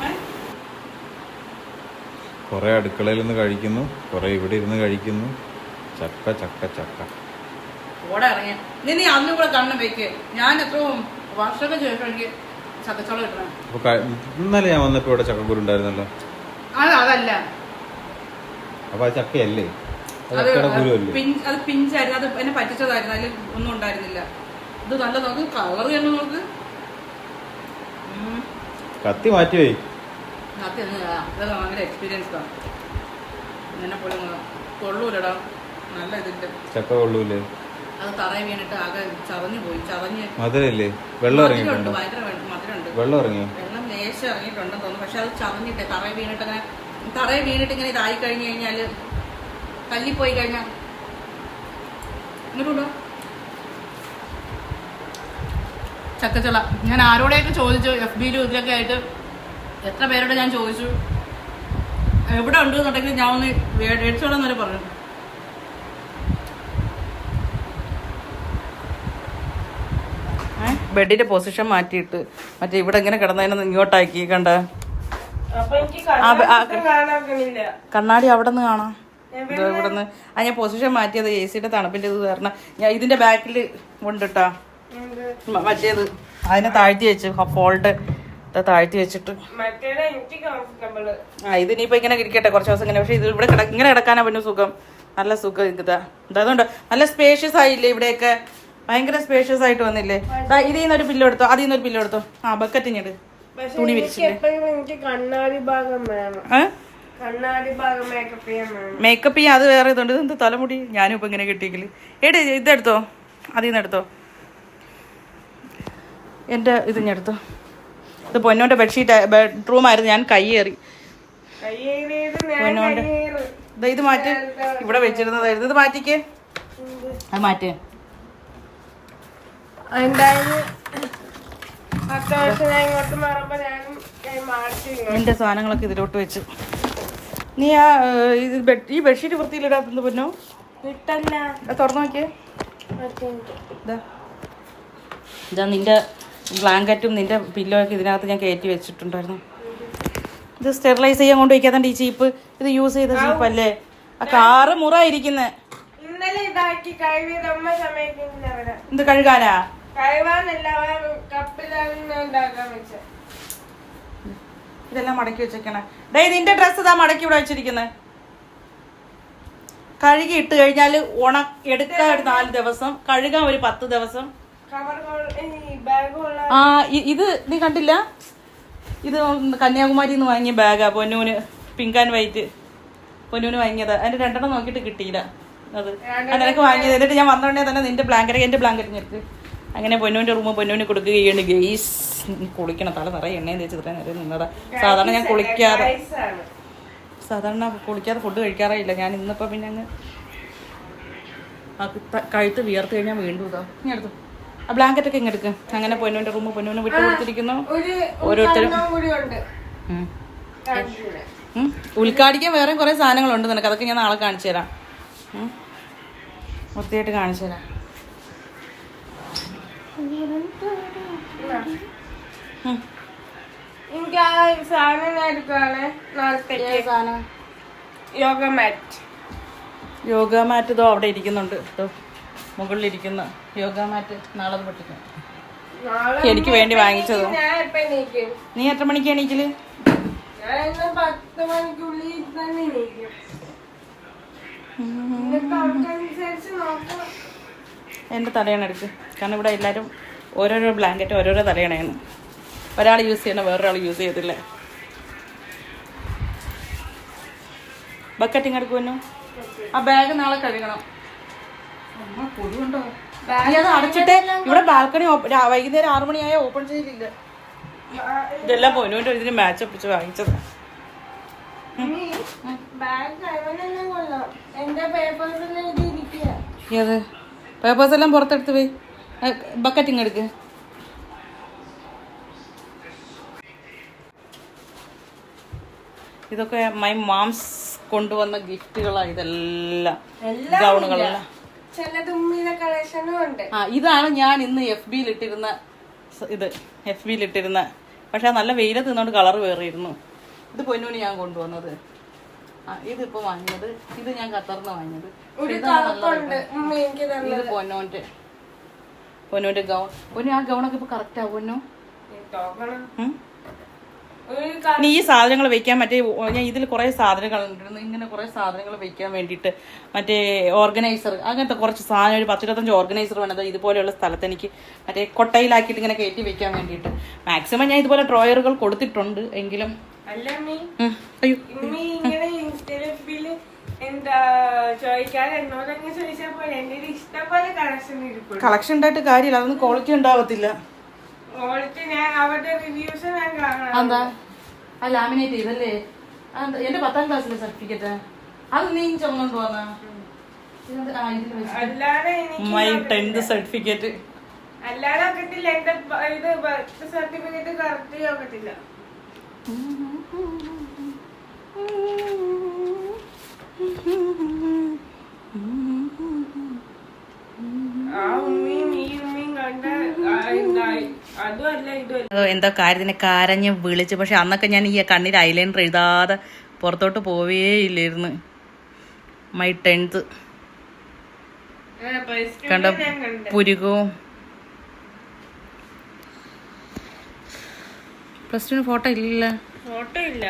കുറെ അടുക്കളയിൽ നിന്ന് കഴിക്കുന്നു, കുറെ ഇവിടെ ഇരുന്ന് കഴിക്കുന്നു. ചക്ക ചക്ക ചക്ക കൂടെ ഇറങ്ങിയ നീ അന്നും കൂടെ കണ്ണം വെക്ക്. ഞാൻ എത്രയോ വർഷങ്ങൾക്ക് ശേഷം എനിക്ക് ചക്കച്ചോളം കിട്ടണം. ഇന്നലെ ഞാൻ വന്നപ്പോ ഇവിടെ ചക്കക്കുരു ഉണ്ടായിരുന്നല്ലോ. അതല്ല, അപ്പൊ അത് ചക്കയല്ലേ? അത് പിഞ്ചായിരുന്നു. അത് എന്നെ പറ്റിച്ചതായിരുന്നു. അതിൽ ഒന്നും ഉണ്ടായിരുന്നില്ല. ഇത് നല്ല നോക്ക്, കളർ തന്നെ നോക്ക്. കത്തി മാറ്റി പോയി. ഇതൊക്കെ ഭയങ്കര എക്സ്പീരിയൻസ് ആണ്. എന്നെ പോലെ കൊള്ളൂലടാ, നല്ല ഇതിന്റെ ചക്ക കൊള്ളൂലേ? അത് തറയിൽ വീണിട്ട് ആകെ ചതഞ്ഞു പോയി. മധുരല്ലേ? വെള്ളം ഇറങ്ങിയിട്ടുണ്ട്. ഭയങ്കര മധുരമുണ്ട്. വെള്ളം ഇറങ്ങിയോ? വെള്ളം ലേശം ഇറങ്ങിയിട്ടുണ്ടെന്ന് തോന്നുന്നു. പക്ഷെ അത് ചതഞ്ഞിട്ട് തറയിൽ വീണിട്ട് ഇങ്ങനെ ഇതായി കഴിഞ്ഞു കഴിഞ്ഞാല് തല്ലിപ്പോയി കഴിഞ്ഞാൽ ഇങ്ങോട്ടോ ചക്കച്ചുള. ഞാൻ ആരോടെയൊക്കെ ചോദിച്ചു, FB-യിലും ഇതിലൊക്കെ ആയിട്ട് എത്ര പേരോട് ഞാൻ ചോദിച്ചു എവിടെ ഉണ്ട് എന്നുണ്ടെങ്കിൽ ഞാൻ ഒന്ന് മേടിച്ചോളാം വരെ പറഞ്ഞു. ബെഡിന്റെ പൊസിഷൻ മാറ്റിയിട്ട് മറ്റേ ഇവിടെ ഇങ്ങനെ കിടന്നതിനൊന്ന് ഇങ്ങോട്ടാക്കി കണ്ട. അപ്പൊ എനിക്ക് കാണാനില്ല. കണ്ണാടി അവിടെ നിന്ന് കാണാം. ഇവിടെ നിന്ന് ഞാൻ പൊസിഷൻ മാറ്റിയത് AC-യുടെ തണുപ്പിന്റെ ഇത് കാരണം. ഞാൻ ഇതിന്റെ ബാക്കിൽ കൊണ്ടിട്ടാ മറ്റേത് അതിനെ താഴ്ത്തി വെച്ച് ഫോൾഡ് താഴ്ത്തി വെച്ചിട്ട്. ഇതിനിപ്പോ ഇങ്ങനെ ഇരിക്കട്ടെ കുറച്ച് ദിവസം ഇങ്ങനെ. പക്ഷെ ഇത് ഇവിടെ ഇങ്ങനെ കിടക്കാനാ പിന്നെ സുഖം. നല്ല സുഖം ഇതാ. അതുകൊണ്ട് നല്ല സ്പേഷ്യസ് ആയില്ലേ ഇവിടെയൊക്കെ? ഭയങ്കര സ്പേഷ്യസ് ആയിട്ട് വന്നില്ലേ? ഇതിന്നൊരു പില്ലോ എടുത്തോ, അതിന്നൊരു പില്ലോ എടുത്തോ. ബക്കറ്റ് ഇങ്ങോട്ട് തുണി വിരിച്ചില്ലേ? മേക്കപ്പ് ചെയ്യാൻ അത് വേറെ ഇതുണ്ട്. ഇതെന്ത് തലമുടി? ഞാനും ഇപ്പൊ ഇങ്ങനെ കിട്ടിയെങ്കിൽ ഇതെടുത്തോ, അതിന്ന് എടുത്തോ. എന്റെ ഇത് ഞാൻ എടുത്തോ. ഇത് പൊന്നോന്റെ ബെഡ്ഷീറ്റ് ബെഡ്റൂം ആയിരുന്നു. ഞാൻ കയ്യേറി പൊന്നോന്റെ. ഇത് മാറ്റി, ഇവിടെ വെച്ചിരുന്നതായിരുന്നു. ഇത് മാറ്റിക്കേ, അത് മാറ്റേ. എന്റെ സാധനങ്ങളൊക്കെ ഇതിലോട്ട് വെച്ച്. നീ ഈ ബെഡ്ഷീറ്റ് വൃത്തിയിലിടാത്തത് പൊന്നോ? തുറന്നു നോക്കിയേ. ഇതാ നിന്റെ ബ്ലാങ്കറ്റും നിന്റെ പില്ലോ ഒക്കെ ഇതിനകത്ത് ഞാൻ കയറ്റി വെച്ചിട്ടുണ്ടായിരുന്നു. ഇത് സ്റ്റെറിലൈസ് ചെയ്യാൻ കൊണ്ട് വയ്ക്കാത്തണ്ട് ഈ ചീപ്പ്. ഇത് യൂസ് ചെയ്ത ചീപ്പല്ലേ? ആ കാറ് മുറായിരിക്കുന്നേ. ഇത് കഴുകാനാ? ഇതെല്ലാം മടക്കി വെച്ചേക്കണേ. ഡേ നിന്റെ ഡ്രസ്സ് ഇതാ മടക്കി ഇവിടെ വെച്ചിരിക്കുന്നത്. കഴുകി ഇട്ട് കഴിഞ്ഞാൽ എടുക്കാൻ ഒരു 4 ദിവസം, കഴുകാൻ ഒരു 10 ദിവസം. ഇത് നീ കണ്ടില്ല? ഇത് കന്യാകുമാരിയിൽ നിന്ന് വാങ്ങിയ ബാഗാ പൊന്നൂന്. പിങ്ക് ആൻഡ് വൈറ്റ് പൊന്നൂന് വാങ്ങിയത്. അതിന്റെ 2 നോക്കിയിട്ട് കിട്ടിയില്ല. അത് നിനക്ക് വാങ്ങിയത്. എന്നിട്ട് ഞാൻ വന്നോണ്ടേ തന്നെ നിന്റെ ബ്ലാങ്കറ്റ്, എന്റെ ബ്ലാങ്കറ്റ് ഞെടുത്ത് അങ്ങനെ പൊന്നൂന്റെ റൂമ് പൊന്നൂന് കൊടുക്കുകയാണ്. ഗെയ്സ് കുളിക്കണം, തല നിറയെ എണ്ണയും തേച്ച് ഇത്രയും നേരം നിന്നതാ. സാധാരണ ഞാൻ കുളിക്കാതെ ഫുഡ് കഴിക്കാറേ ഇല്ല ഞാൻ. ഇന്നിപ്പോ പിന്നെ അങ്ങ് കഴുത്ത് വിയർത്ത് കഴിഞ്ഞാൽ വീണ്ടും ഇതാ. ഇനി എടുത്തു ആ ബ്ലാങ്കറ്റ് ഒക്കെ ഇങ്ങ് എടുക്കും. അങ്ങനെ പൊന്നൂന്റെ റൂമ് പൊന്നൂന് വിട്ടു കൊടുത്തിരിക്കുന്നു. ഓരോരുത്തരും ഉദ്ഘാടിക്കാൻ വേറെ കുറെ സാധനങ്ങളുണ്ട് നിനക്ക്. അതൊക്കെ ഞാൻ നാളെ കാണിച്ചു തരാം. വൃത്തിയായിട്ട് കാണിച്ചു തരാം. എനിക്ക് ആ സാധനം എടുക്കുകയാണ് നാളത്തേക്ക്. യോഗ മാറ്റ് ഇതോ അവിടെ ഇരിക്കുന്നുണ്ട്. മുകളിലിരിക്കുന്ന യോഗ മാറ്റ് നാളെ പൊട്ടിക്കും. എനിക്ക് വേണ്ടി വാങ്ങിച്ചത്. നീ എത്ര മണിക്ക് എണീക്കല്? 10 മണിക്കുള്ളിൽ തന്നെ എണീക്കും. എൻ്റെ തലയണ എടുക്ക്. കാരണം ഇവിടെ എല്ലാവരും ഓരോരോ ബ്ലാങ്കറ്റ് ഓരോരോ തലയണയാണ്. ഒരാൾ യൂസ് ചെയ്യണം, വേറൊരാൾ യൂസ് ചെയ്തില്ല. ബക്കറ്റ് ഇങ്ങെടുക്കുമല്ലോ. ആ ബാഗ് നാളെ കഴുകണം. കൊതുണ്ടോ? അത് അടച്ചിട്ടേ ഇവിടെ ബാൽക്കണി വൈകുന്നേരം 6 മണിയായ ഓപ്പൺ ചെയ്തില്ല. ഇതെല്ലാം പൊന്നുവിൻ്റെ ഇതിന് മാച്ച് ഒപ്പിച്ച് വാങ്ങിച്ചത്. ഏത് പേപ്പേഴ്സ് എല്ലാം പുറത്തെടുത്ത് പോയി. ബക്കറ്റ് ഇങ്ങെടുക്ക്. ഇതൊക്കെ മൈ മാംസ് കൊണ്ടുവന്ന ഗിഫ്റ്റുകളാണ്. ഇതെല്ലാം ഗൗണുകളെല്ലാം. ഇതാണ് ഞാൻ ഇന്ന് FB-യിലിട്ടിരുന്ന FB-യിലിട്ടിരുന്ന. പക്ഷെ നല്ല വെയിലത്ത് നിന്നോണ്ട് കളർ വേറെയിരുന്നു. ഇത് പൊന്നൂന് ഞാൻ കൊണ്ടുവന്നത്. ഇതിപ്പോ വാങ്ങിയത്. ഇത് ഞാൻ ഖത്തറിന്ന് വാങ്ങിയത്. ഇത് പൊന്നൂന്റെ ഗൗൺ. പൊന്നു ആ ഗൗണൊക്കെ ഇപ്പൊ കറക്റ്റ് ആവും. പൊന്നു ഇനി ഈ സാധനങ്ങൾ വെക്കാൻ മറ്റേ ഞാൻ ഇതിൽ കുറേ സാധനങ്ങൾ ഉണ്ടായിരുന്നു, ഇങ്ങനെ കുറേ സാധനങ്ങൾ വെക്കാൻ വേണ്ടിയിട്ട് മറ്റേ ഓർഗനൈസർ അങ്ങനത്തെ കുറച്ച് സാധനം, ഒരു 10-25 ഓർഗനൈസർ വേണത് ഇതുപോലെയുള്ള സ്ഥലത്ത് എനിക്ക് മറ്റേ കൊട്ടയിലാക്കിയിട്ട് ഇങ്ങനെ കയറ്റി വെക്കാൻ വേണ്ടിയിട്ട്. മാക്സിമം ഞാൻ ഇതുപോലെ ഡ്രോയറുകൾ കൊടുത്തിട്ടുണ്ട് എങ്കിലും അല്ല അമ്മി, അയ്യോ ഉമ്മി ഇങ്ങനെ ഇൻസ്റ്റയില് എന്താ ചോദിക്കാതെ എന്നോടങ്ങ് ചോദിച്ചാ പോലെ എന്റെ ഇഷ്ടം പോലെ കളക്ഷൻ ഇരിക്കും. കളക്ഷൻ ഉണ്ടായിട്ട് കാര്യമില്ല, അതൊന്നും ക്വാളിറ്റി ഉണ്ടാവത്തില്ല. ഓൾട്ട് ഞാൻ അവരുടെ റിവ്യൂസ് ഞാൻ കാണാം. എന്താ ആ ലാമിനേറ്റ് ചെയ്തല്ലേ? എന്റെ 10ാം ക്ലാസ്സിലെ സർട്ടിഫിക്കറ്റ് അത് നീ ചുമന്നുകൊണ്ട് വന്നാ? അല്ലാതെ എനിക്ക് മൈ 10th സർട്ടിഫിക്കറ്റ് അല്ലാതെ ഒക്കത്തില്ല. എന്റെ ഇത് ബർത്ത് സർട്ടിഫിക്കറ്റ് കറക്റ്റ് ഒക്കത്തില്ല. ആ ഉമ്മയും ഈ ഉമ്മയും കണ്ട അതും അല്ല ഇതും അല്ല. അതോ എന്തോ കാര്യത്തിന് കരഞ്ഞ് വിളിച്ചു. പക്ഷെ അന്നൊക്കെ ഞാൻ ഈ കണ്ണിൽ ഐലൈനർ എഴുതാതെ പുറത്തോട്ട് പോവേ ഇല്ലായിരുന്നു. മൈ 10th കണ്ട പുരുകവും. +2 ഫോട്ടോ ഇല്ല. ഫോട്ടോ ഇല്ല.